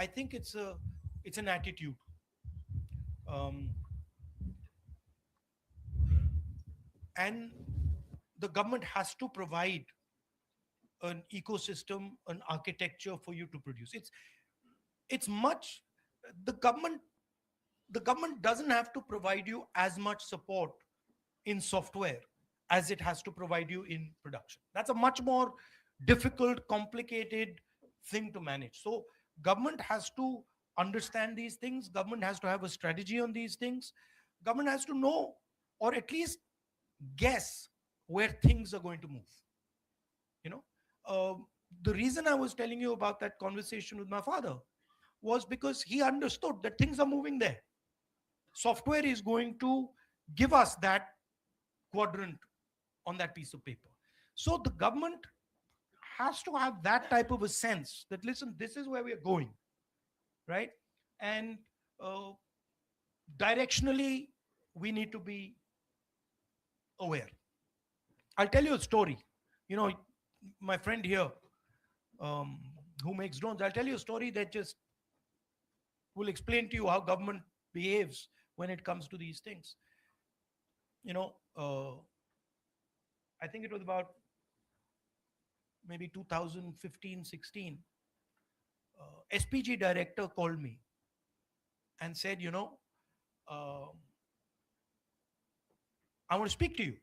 B: think it's an attitude. Um, and the government has to provide an ecosystem, an architecture for you to produce. It's much the government the government doesn't have to provide you as much support in software as it has to provide you in production. That's a much more difficult, complicated thing to manage. So government has to understand these things. Government has to have a strategy on these things. Government has to know, or at least guess, where things are going to move. You know, the reason I was telling you about that conversation with my father was because he understood that things are moving there. Software is going to give us that quadrant on that piece of paper. So the government has to have that type of a sense that, listen, this is where we are going, right? And uh, directionally, we need to be aware. I'll tell you a story. You know, my friend here, um, who makes drones, I'll tell you a story that just will explain to you how government behaves when it comes to these things. You know, I think it was about maybe 2015, 16. SPG director called me and said, uh, I want to speak to you.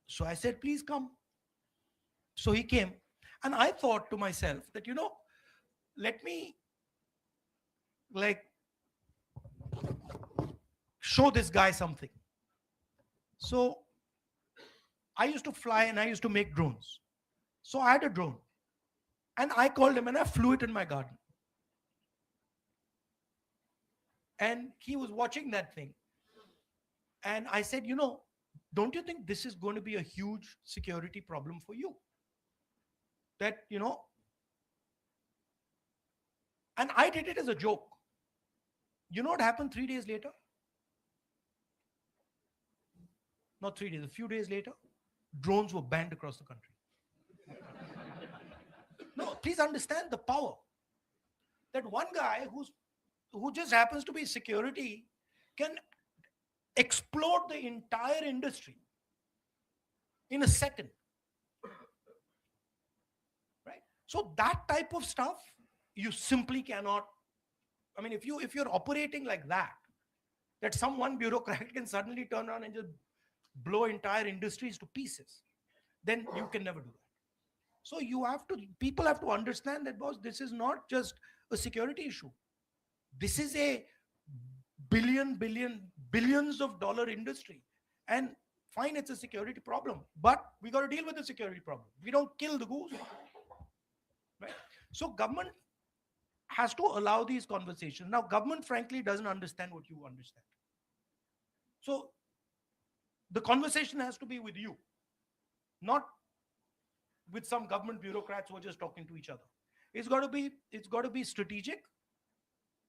B: So I said, please come. So he came. And I thought to myself that, let me like show this guy something. So I used to fly and I used to make drones. So I had a drone and I called him and I flew it in my garden. And he was watching that thing. And I said, don't you think this is going to be a huge security problem for you? That, and I did it as a joke. You know what happened 3 days later? Not 3 days, a few days later, drones were banned across the country. No, please understand the power. That one guy who just happens to be security can explode the entire industry in a second. Right? So that type of stuff, you simply cannot. I mean, if you're operating like that some one bureaucrat can suddenly turn around and just blow entire industries to pieces, then you can never do that. So people have to understand that, boss, this is not just a security issue. This is a billions of dollar industry. And fine, it's a security problem, but we got to deal with the security problem. We don't kill the goose. Right? So government has to allow these conversations. Now, government frankly doesn't understand what you understand. So the conversation has to be with you, not with some government bureaucrats who are just talking to each other. It's got to be strategic.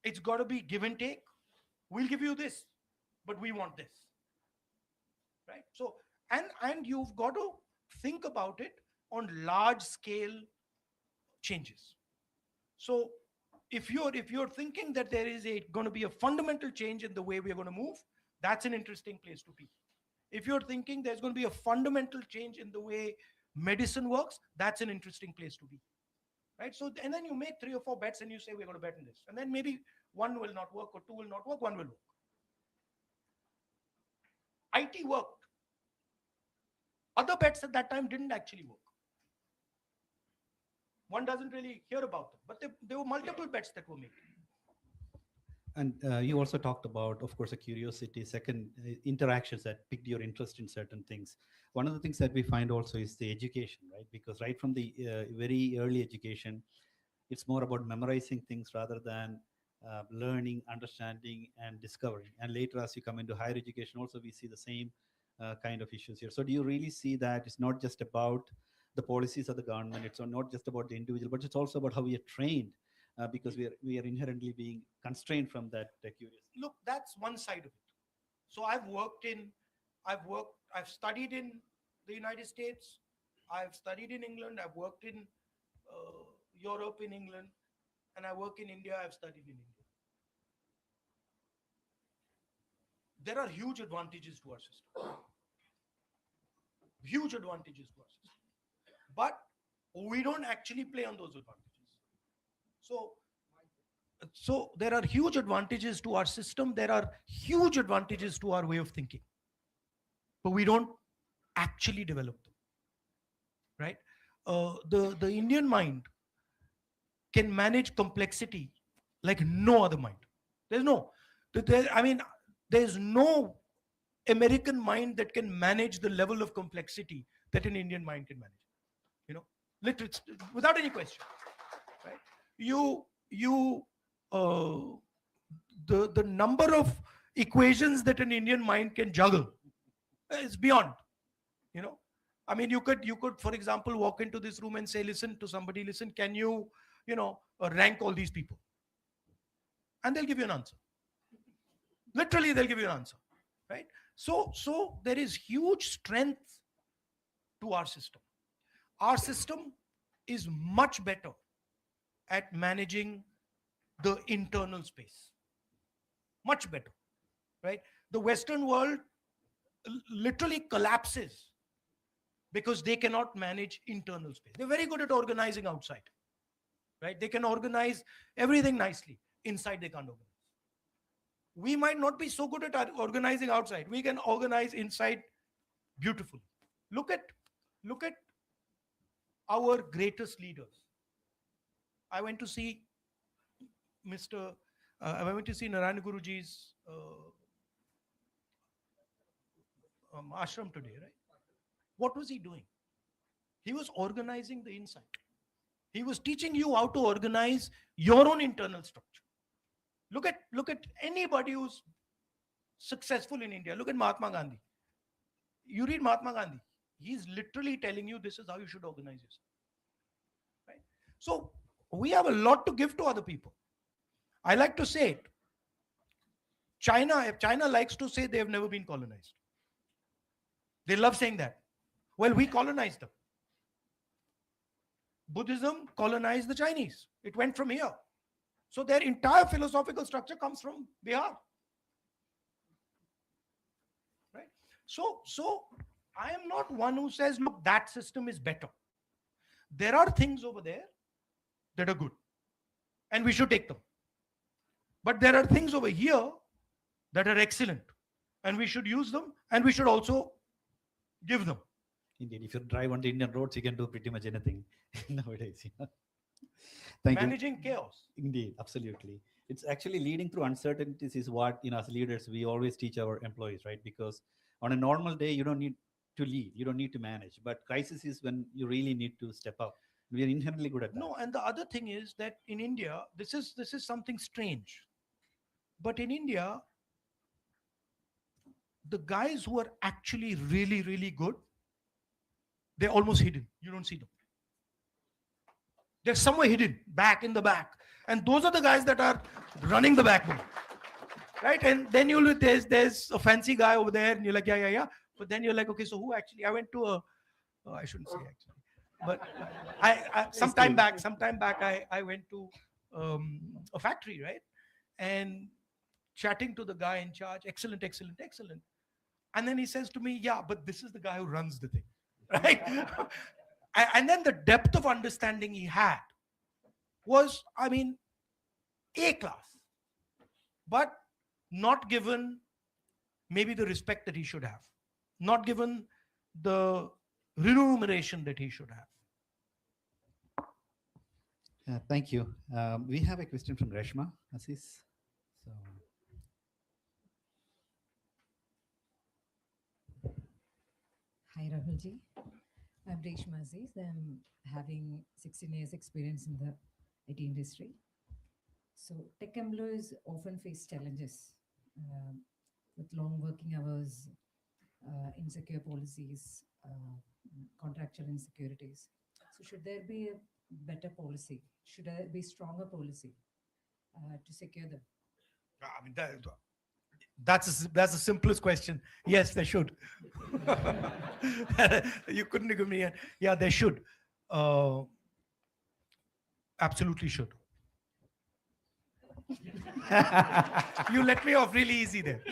B: It's got to be give and take. We'll give you this, but we want this. Right? So, and you've got to think about it on large scale changes. So if you're thinking that there is going to be a fundamental change in the way we're going to move, that's an interesting place to be. If you're thinking there's going to be a fundamental change in the way medicine works, that's an interesting place to be. Right? So, and then you make 3 or 4 bets and you say, we're going to bet on this. And then maybe one will not work or two will not work, one will work. IT worked. Other bets at that time didn't actually work. One doesn't really hear about them, but there were multiple bets that were made.
A: And you also talked about, of course, a curiosity, second, interactions that piqued your interest in certain things. One of the things that we find also is the education, right? Because right from the very early education, it's more about memorizing things rather than learning, understanding, and discovering. And later, as you come into higher education, also we see the same kind of issues here. So, do you really see that it's not just about the policies of the government, it's not just about the individual, but it's also about how we are trained, because we are inherently being constrained from that curiosity.
B: Look, that's one side of it. So I've studied in the United States, I've studied in England, I've worked in Europe, in England, and I work in India, I've studied in India. There are huge advantages to our system. Huge advantages to our system. But we don't actually play on those advantages. So there are huge advantages to our system. There are huge advantages to our way of thinking. But we don't actually develop them. Right? The Indian mind can manage complexity like no other mind. There's no American mind that can manage the level of complexity that an Indian mind can manage. Literally, without any question. Right? The number of equations that an Indian mind can juggle is beyond. You could, for example, walk into this room and say, listen to somebody, listen, can you, rank all these people? And they'll give you an answer. Literally, they'll give you an answer. Right? So there is huge strength to our system. Our system is much better at managing the internal space. Much better. Right? The Western world literally collapses because they cannot manage internal space. They're very good at organizing outside. Right? They can organize everything nicely. Inside, they can't organize. We might not be so good at organizing outside. We can organize inside beautifully. Look at our greatest leaders. I went to see Narayana Guruji's ashram today, right? What was he doing? He was organizing the inside. He was teaching you how to organize your own internal structure. Look at anybody who's successful in India. Look at Mahatma Gandhi. You read Mahatma Gandhi. He's literally telling you this is how you should organize yourself. Right? So we have a lot to give to other people. I like to say it. China likes to say they have never been colonized. They love saying that. Well, we colonized them. Buddhism colonized the Chinese. It went from here. So their entire philosophical structure comes from Bihar. Right? So I am not one who says, look, that system is better. There are things over there that are good, and we should take them. But there are things over here that are excellent, and we should use them, and we should also give them.
A: Indeed, if you drive on the Indian roads, you can do pretty much anything nowadays. Thank
B: Managing
A: you.
B: chaos.
A: Indeed, absolutely. It's actually leading through uncertainties is what, as leaders, we always teach our employees, right? Because on a normal day, you don't need to lead, you don't need to manage. But crisis is when you really need to step up. We are inherently good at that.
B: No, and the other thing is that in India, this is something strange. But in India, the guys who are actually really, really good, they're almost hidden. You don't see them. They're somewhere hidden, back in the back. And those are the guys that are running the backbone. Right? And then there's a fancy guy over there, and you're like, yeah. But then you're like, okay, so who actually? I went to I shouldn't say actually. But I sometime back, I went to a factory, right? And chatting to the guy in charge, excellent. And then he says to me, yeah, but this is the guy who runs the thing, right? And then the depth of understanding he had was, A class, but not given maybe the respect that he should have, not given the remuneration that he should have.
A: Thank you. We have a question from Reshma Assis. So
I: Hi, Rahulji. I'm Reshma Aziz. I'm having 16 years experience in the IT industry. So tech employees often face challenges with long working hours, insecure policies, contractual insecurities. So should there be a better policy? Should there be stronger policy to secure them?
B: I mean, that's the simplest question. Yes, they should. You couldn't give me a, yeah, they should. Uh, Absolutely should. You let me off really easy there.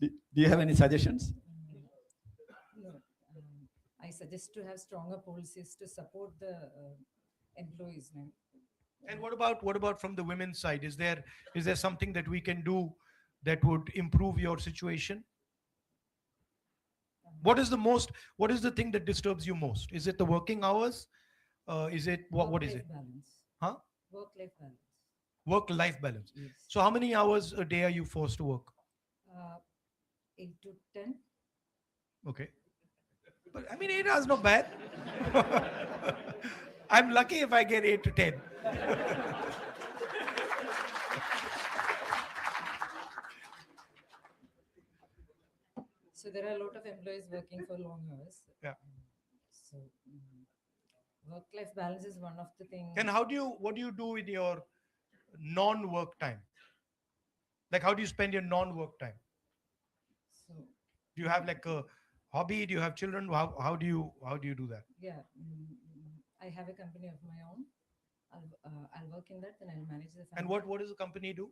A: Do you have any suggestions?
I: No, I suggest to have stronger policies to support the employees. No?
B: And what about from the women's side? Is there something that we can do that would improve your situation? What is the thing that disturbs you most? Is it the working hours? Is it what is
I: Work-life
B: it?
I: balance.
B: Huh?
I: Work-life balance.
B: Work-life balance.
I: Yes.
B: So how many hours a day are you forced to work?
I: Uh, 8 to 10.
B: Okay. But I mean, 8 hours not bad. I'm lucky if I get 8 to 10.
I: So there are a lot of employees working for long hours.
B: Yeah.
I: So work-life balance is one of the things.
B: And what do you do in your non-work time? Like, how do you spend your non-work time?
I: So
B: Do you have like a hobby? Do you have children? How do you do that?
I: yeah, I have a company of my own. I'll work in that, and I'll manage the family.
B: And what does the company do?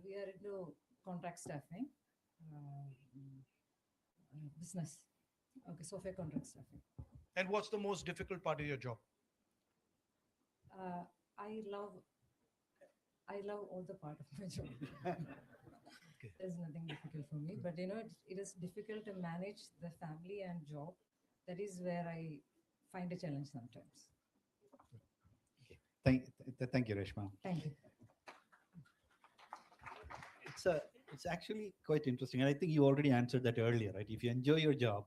I: We are into contract staffing, business. Okay, software contract staffing.
B: And what's the most difficult part of your job?
I: Uh, I love I love all the part of my job. There's nothing difficult for me, but it is difficult to manage the family and job. That is where I find a challenge sometimes.
A: Thank you, Reshma.
I: Thank you.
A: It's actually quite interesting, and I think you already answered that earlier, right? If you enjoy your job,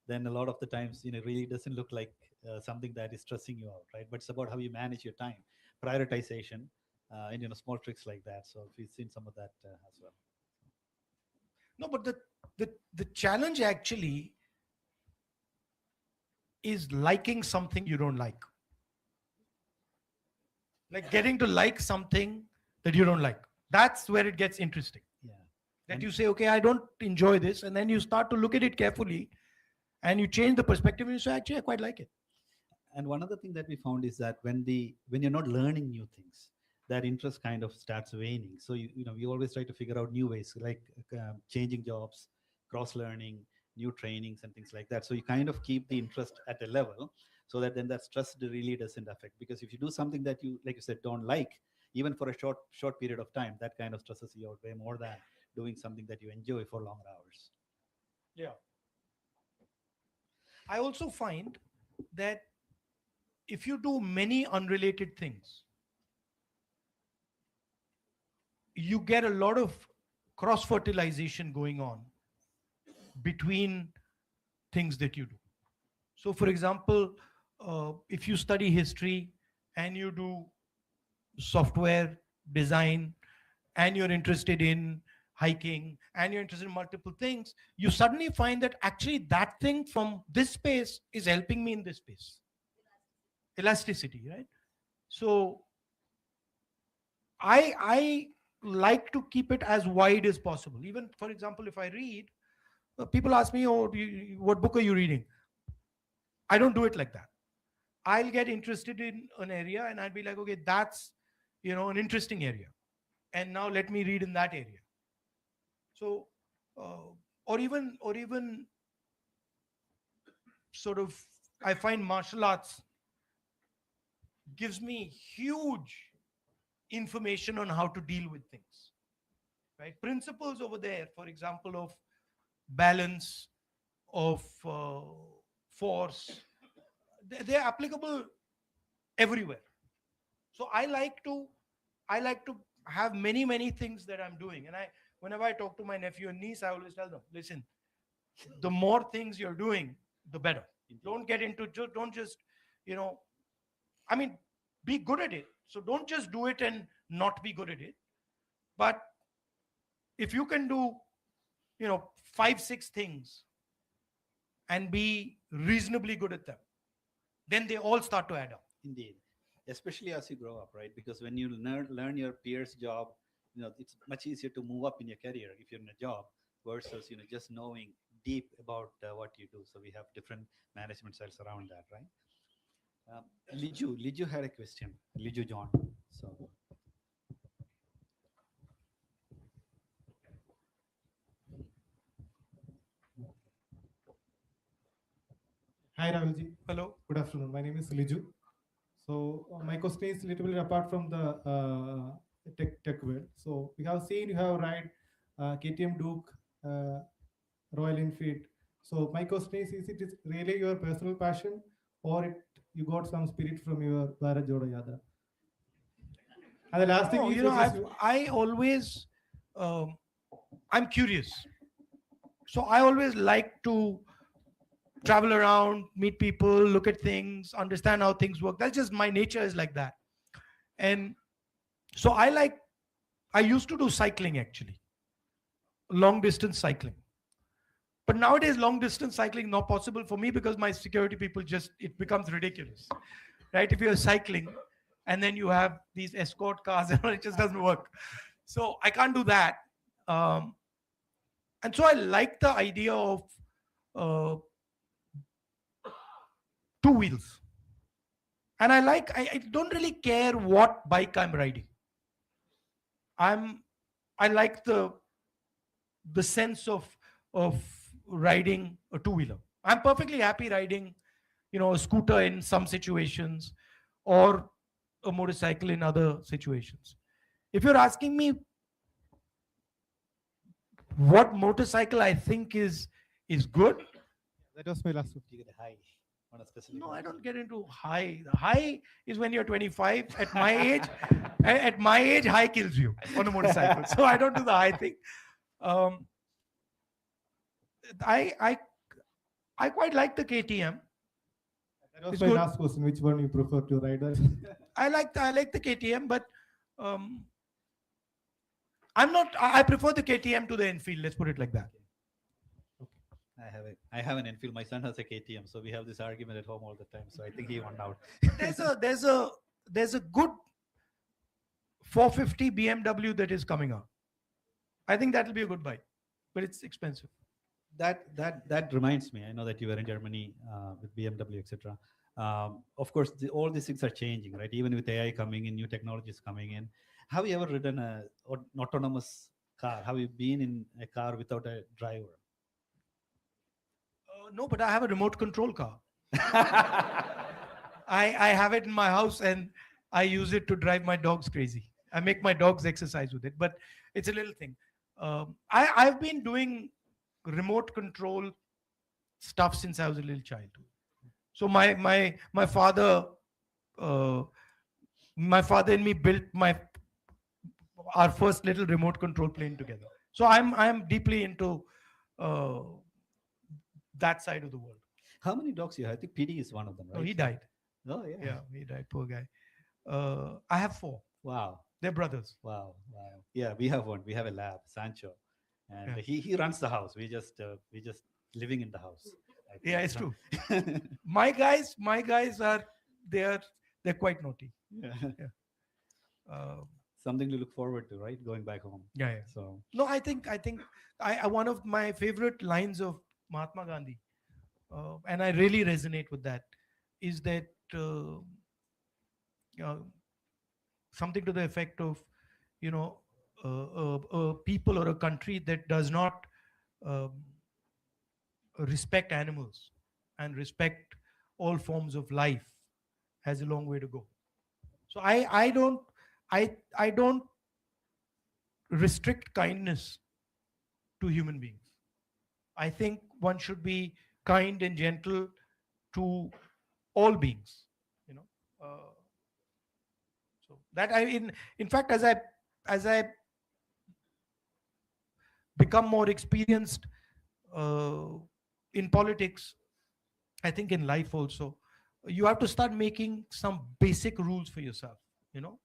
A: then a lot of the times, it really doesn't look like something that is stressing you out, right? But it's about how you manage your time, prioritization, and small tricks like that. So we've seen some of that as well.
B: No, but the challenge actually is liking something you don't like. Like getting to like something that you don't like. That's where it gets interesting.
A: Yeah.
B: That
A: And-
B: you say, okay, I don't enjoy this, and then you start to look at it carefully, and you change the perspective, and you say, actually, I quite like it.
A: And one other thing that we found is that when you're not learning new things, that interest kind of starts waning. So we always try to figure out new ways, like changing jobs, cross learning, new trainings, and things like that. So you kind of keep the interest at a level, so that then that stress really doesn't affect. Because if you do something that you, like you said, don't like, even for a short period of time, that kind of stresses you out way more than doing something that you enjoy for longer hours.
B: Yeah. I also find that if you do many unrelated things, you get a lot of cross fertilization going on between things that you do. So, for example, if you study history and you do software design and you're interested in hiking and you're interested in multiple things, you suddenly find that actually that thing from this space is helping me in this space. Elasticity, right? So I like to keep it as wide as possible. Even, for example, if I read, people ask me, oh, what book are you reading? I don't do it like that. I'll get interested in an area and I'll be like, okay, that's an interesting area, and now let me read in that area. So or even sort of, I find martial arts gives me huge information on how to deal with things, right? Principles over there, for example, of balance, of force, they're applicable everywhere. So I like to have many things that I'm doing, and Whenever I talk to my nephew and niece, I always tell them, listen, the more things you're doing, the better. Don't get into, don't just, you know, I mean, be good at it. So don't just do it and not be good at it. But if you can do, you know, 5, 6 things and be reasonably good at them, then they all start to add up.
A: Indeed, especially as you grow up, right? Because when you learn your peer's job, it's much easier to move up in your career if you're in a job versus just knowing deep about what you do. So we have different management styles around that, right? Liju had a question. Liju John. So
J: Hi Rahulji.
B: Hello.
J: Good afternoon. My name is Liju. So my question is little bit apart from the tech world. So we have seen you have ride KTM Duke, Royal Enfield. So my question is it is really your personal passion or you got some spirit from your Bharat Jodo Yatra? And the last thing
B: No,
J: is
B: you know,
J: just
B: I always, I'm curious. So I always like to travel around, meet people, look at things, understand how things work. That's just my nature is like that. And so I used to do cycling actually, long distance cycling. But nowadays, long distance cycling not possible for me because my security people it becomes ridiculous, right? If you're cycling and then you have these escort cars, it just doesn't work. So I can't do that. Um, and so I like the idea of uh, two wheels. And I don't really care what bike I'm riding. I like the sense of riding a two-wheeler. I'm perfectly happy riding, a scooter in some situations or a motorcycle in other situations. If you're asking me what motorcycle I think is good,
J: that was my last question.
A: you get a high on a specific.
B: no, I don't get into high. The high is when you're 25. At my age, high kills you on a motorcycle. So I don't do the high thing. Um, I quite like the KTM.
J: That was
B: It's
J: my
B: good.
J: last question. Which one you prefer to ride?
B: I like the KTM, but um, I prefer the KTM to the Enfield. Let's put it like that.
A: I have an Enfield. My son has a KTM, so we have this argument at home all the time. So I think he won out.
B: There's a good 450 BMW that is coming out. I think that'll be a good bike, but it's expensive.
A: That reminds me. I know that you were in Germany with BMW, etc. Of course, all these things are changing, right? Even with AI coming in, new technologies coming in. Have you ever ridden an autonomous car? Have you been in a car without a driver?
B: No, but I have a remote control car. I have it in my house and I use it to drive my dogs crazy. I make my dogs exercise with it, but it's a little thing. I've been doing remote control stuff since I was a little child. So my father, and me built our first little remote control plane together. So I'm deeply into uh, that side of the world.
A: How many dogs you have? I think PD is one of them, right?
B: No, he died.
A: Oh yeah.
B: Yeah, he died. Poor guy. I have 4.
A: Wow.
B: They're brothers.
A: Wow. Yeah, we have one. We have a lab, Sancho, and
B: Yeah.
A: he runs the house. We just living in the house. I think.
B: Yeah, it's true. My guys are they're quite naughty.
A: Yeah.
B: Uh,
A: Something to look forward to, right? Going back home.
B: yeah, yeah.
A: So
B: No, I think I one of my favorite lines of Mahatma Gandhi, and I really resonate with that, is that something to the effect of, a people or a country that does not um, respect animals and respect all forms of life has a long way to go. So I don't restrict kindness to human beings. I think one should be kind and gentle to all beings. You know, so that in fact, as I become more experienced uh, in politics, I think in life also, you have to start making some basic rules for yourself. You know,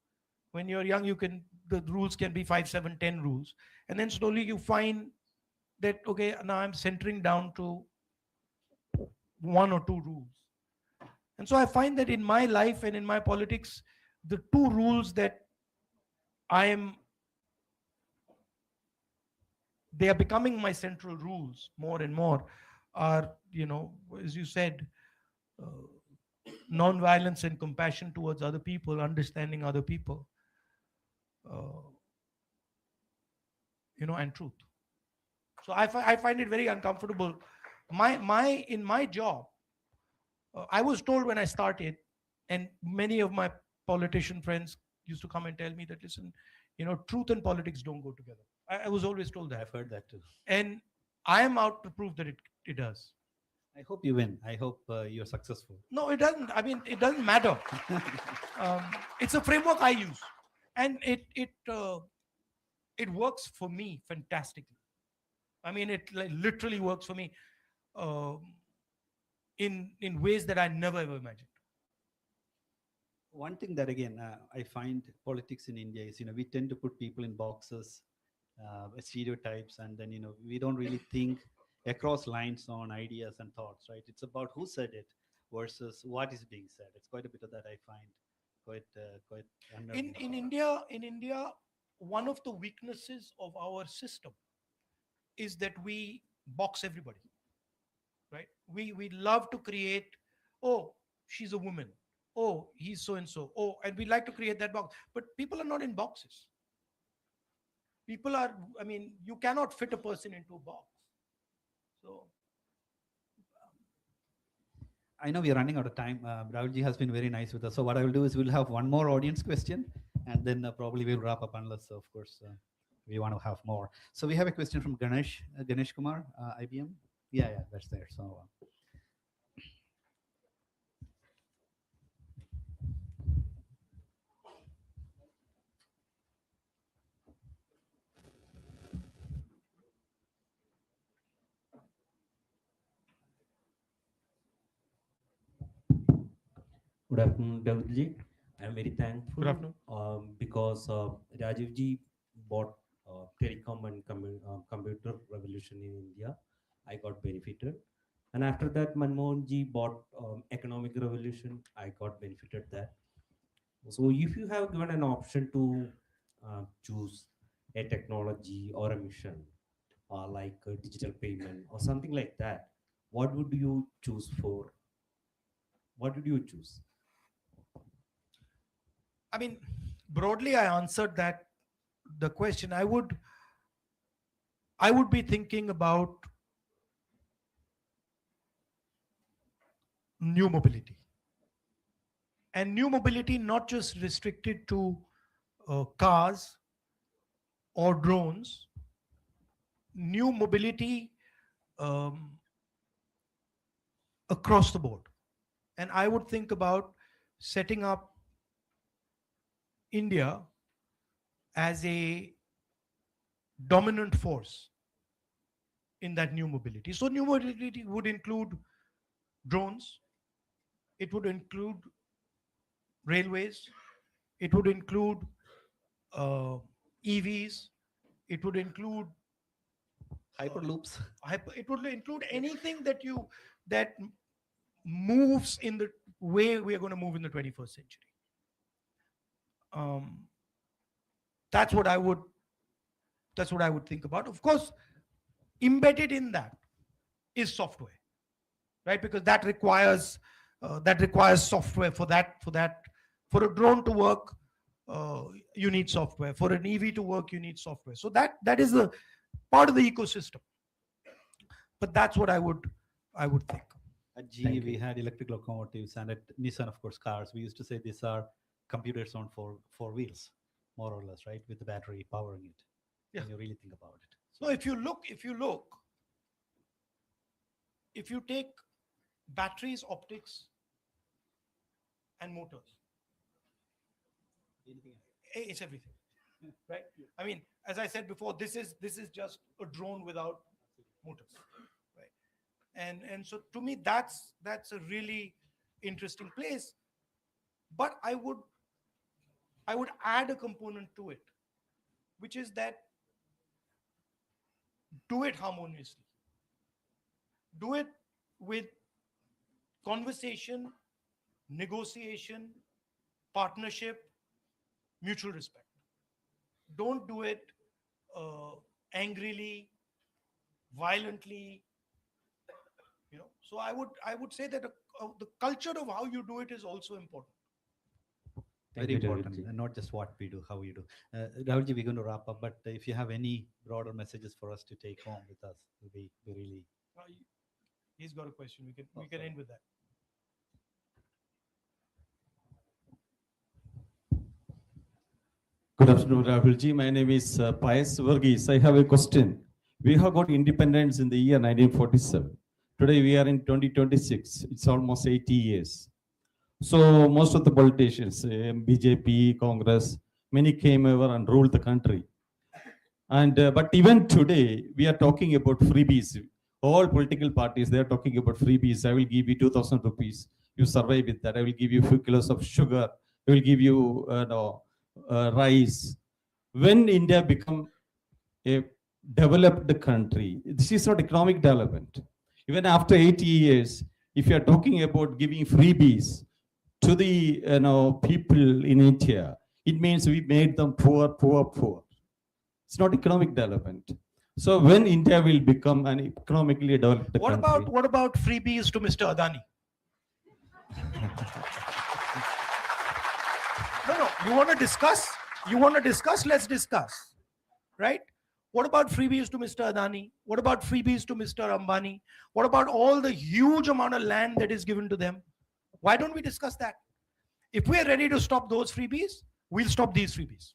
B: when you're young, the rules can be 5, 7, 10 rules, and then slowly you find that okay, now I'm centering down to 1 or 2 rules. And so I find that in my life and in my politics, the 2 rules that I am, they are becoming my central rules more and more, are, as you said, non-violence and compassion towards other people, understanding other people, uh, and truth. So I find it very uncomfortable. In my job, I was told when I started, and many of my politician friends used to come and tell me that, listen, truth and politics don't go together. I was always told that.
A: I've heard that too.
B: And I am out to prove that it does.
A: I hope you win. I hope you're successful.
B: No, it doesn't. I mean, it doesn't matter. It's a framework I use, and it works for me fantastically. I mean, it like literally works for me um, in ways that I never ever imagined.
A: One thing that again I find politics in India is, we tend to put people in boxes, stereotypes, and then we don't really think across lines on ideas and thoughts, right? It's about who said it versus what is being said. It's quite a bit of that I find quite unnerving.
B: In India, one of the weaknesses of our system is that we box everybody, right? We love to create, oh, she's a woman, oh, he's so and so, oh, and we like to create that box. But people are not in boxes. People are, I mean, you cannot fit a person into a box. So
A: I know we're running out of time. Rahulji has been very nice with us. So what I will do is we'll have one more audience question, and then probably we'll wrap up, unless, of course, we want to have more. So we have a question from Ganesh Kumar, IBM. Yeah, that's there. So
K: Good afternoon, Davudji. I am very thankful.
B: Good afternoon.
K: Because Rajivji bought telecom and computer revolution in India. I got benefited. And after that, Manmohanji bought economic revolution. I got benefited that. So if you have given an option to choose a technology or a mission, like digital payment or something like that, what would you choose for? What did you choose?
B: I mean, broadly, I answered the question. I would be thinking about new mobility, and new mobility not just restricted to cars or drones. New mobility across the board. And I would think about setting up India as a dominant force in that new mobility. So new mobility would include drones, it would include railways, it would include EVs, it would include
A: hyperloops.
B: It would include anything that moves in the way we are going to move in the 21st century. That's what I would think about. Of course, embedded in that is software, right? Because that requires software for a drone to work. You need software. For an EV to work, you need software. So that is the part of the ecosystem. But that's what I would think.
A: At GE, we had electric locomotives, and at Nissan, of course, cars. We used to say these are computers on four wheels, more or less, right? With the battery powering it.
B: Yeah.
A: When you really think about it.
B: So if you take batteries, optics, and motors, it's everything, right? I mean, as I said before, this is just a drone without motors, right? And so to me, that's a really interesting place. But I would add a component to it, which is that do it harmoniously, do it with conversation, negotiation, partnership, mutual respect. Don't do it angrily, violently. So I would say that the culture of how you do it is also important.
A: Very
K: you,
A: important,
K: Rahulji.
A: and not just what we do, how we do. Rahulji, we're going to wrap up, but if you have any broader messages for us to take home with us, we really.
B: He's got a question. We can end with that.
L: Good afternoon, Rahulji. My name is Pius Verghese. I have a question. We have got independence in the year 1947. Today we are in 2026. It's almost 80 years. So most of the politicians, BJP, Congress, many came over and ruled the country. And but even today, we are talking about freebies. All political parties, they are talking about freebies. I will give you 2,000 rupees. You survive with that. I will give you a few kilos of sugar. I will give you rice. When India become a developed country, this is not economic development. Even after 80 years, if you are talking about giving freebies to the people in India, it means we made them poor, poor, poor. It's not economic development. So when India will become an economically developed country,
B: What about freebies to Mr. Adani? No. You want to discuss? Let's discuss. Right? What about freebies to Mr. Adani? What about freebies to Mr. Ambani? What about all the huge amount of land that is given to them? Why don't we discuss that? If we are ready to stop those freebies, we'll stop these freebies.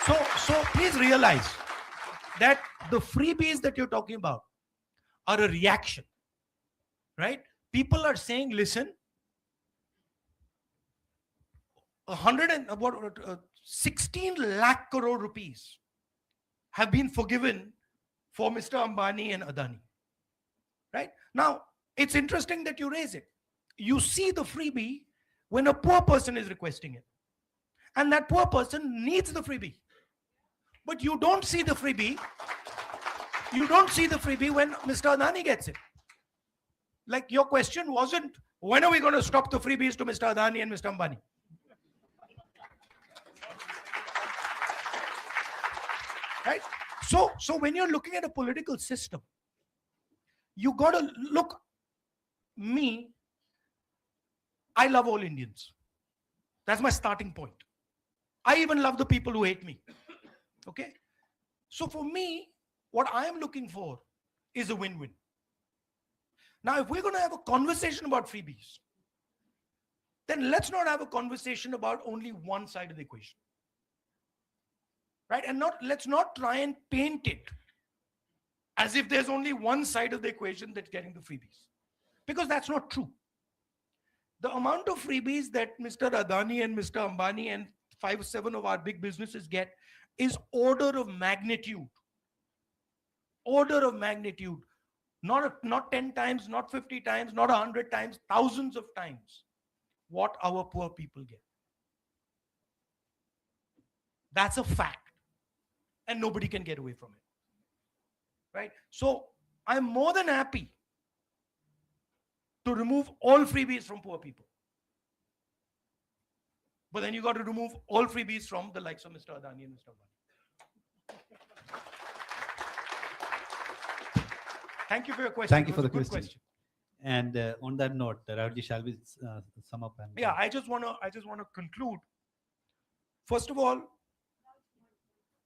B: So please realize that the freebies that you're talking about are a reaction, right? People are saying, listen, 16 lakh crore rupees have been forgiven for Mr. Ambani and Adani, right? Now, it's interesting that you raise it. You see the freebie when a poor person is requesting it. And that poor person needs the freebie. But you don't see the freebie. You don't see the freebie when Mr. Adani gets it. Like your question wasn't, when are we going to stop the freebies to Mr. Adani and Mr. Ambani? Right? So when you're looking at a political system, you got to look, I love all Indians. That's my starting point. I even love the people who hate me. Okay? So for me, what I am looking for is a win-win. Now, if we're going to have a conversation about freebies, then let's not have a conversation about only one side of the equation. Right? And let's not try and paint it as if there's only one side of the equation that's getting the freebies. Because that's not true. The amount of freebies that Mr. Adani and Mr. Ambani and 5-7 of our big businesses get is order of magnitude. Order of magnitude. Not 10 times, not 50 times, not 100 times, thousands of times what our poor people get. That's a fact. And nobody can get away from it. Right? So I'm more than happy to remove all freebies from poor people. But then you got to remove all freebies from the likes of Mr. Adani and Mr. Ambani. Thank you for your question.
A: Thank you for the
B: Good
A: question. And on that note, Rahulji, shall we sum up? And
B: yeah, I just want to conclude. First of all,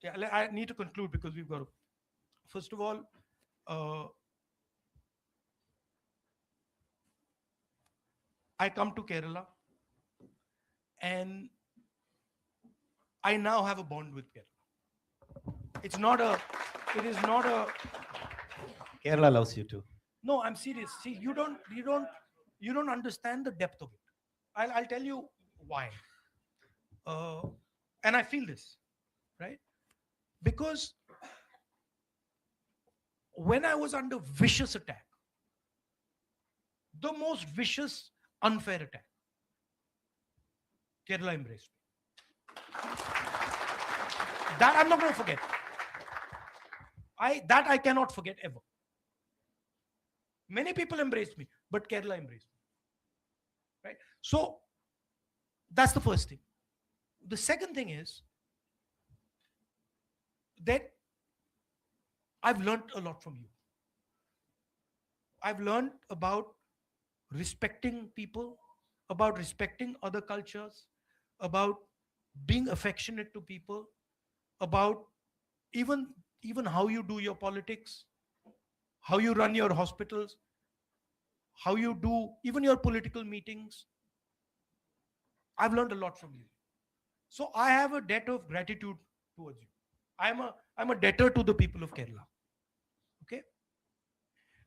B: I need to conclude because we've got to. First of all, I come to Kerala and I now have a bond with Kerala. It is not a
A: Kerala loves you too.
B: No, I'm serious. See, you don't understand the depth of it. I'll tell you why. And I feel this, right? Because when I was under vicious attack, the most vicious, unfair attack, Kerala embraced me. That I'm not going to forget. I cannot forget ever. Many people embraced me, but Kerala embraced me. Right? So that's the first thing. The second thing is that I've learned a lot from you. I've learned about respecting people, about respecting other cultures, about being affectionate to people, about even how you do your politics, how you run your hospitals, how you do even your political meetings. I've learned a lot from you. So I have a debt of gratitude towards you. I'm a debtor to the people of Kerala. Okay?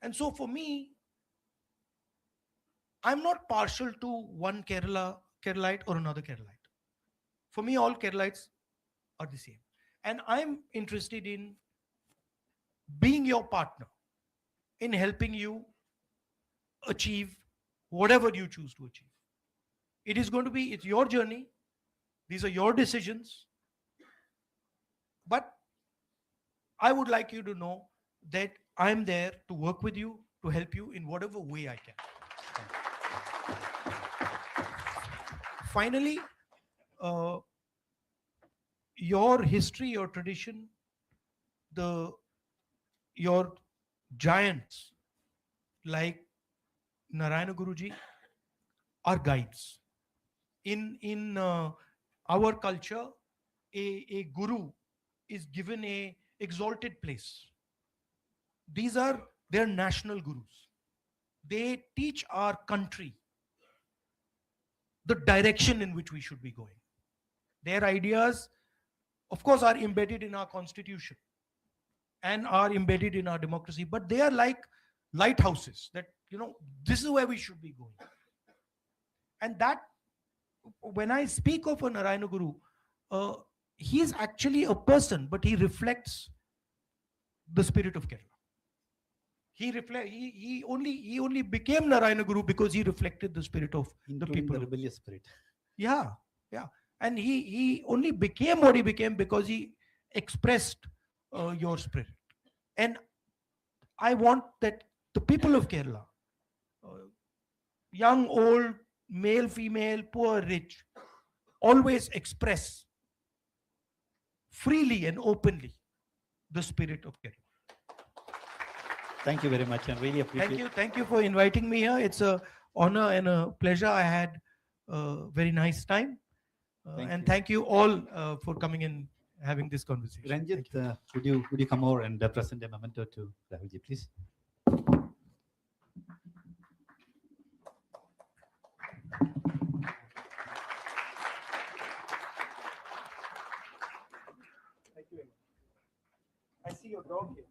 B: And so for me, I'm not partial to one Keralite or another Keralite. For me, all Keralites are the same. And I'm interested in being your partner in helping you achieve whatever you choose to achieve. It's your journey. These are your decisions. But I would like you to know that I'm there to work with you, to help you in whatever way I can. Finally, your history, your tradition, your giants like Narayana Guruji are guides. In our culture, a guru is given a exalted place. They're national gurus. They teach our country the direction in which we should be going. Their ideas, of course, are embedded in our constitution and are embedded in our democracy, but they are like lighthouses that, this is where we should be going. And that, when I speak of a Narayana Guru, he is actually a person, but he reflects the spirit of Kerala. He only became Narayana Guru because he reflected the spirit of the people.
A: The rebellious spirit.
B: Yeah. And he only became what he became because he expressed your spirit. And I want that the people of Kerala, young, old, male, female, poor, rich, always express freely and openly the spirit of Kerala.
A: Thank you very much. I really appreciate.
B: Thank you for inviting me here. It's an honor and a pleasure. I had a very nice time. Thank you all for coming and having this conversation.
A: Ranjit, would you come over and present a memento to Rahulji, please?
B: Thank you. I see your dog here.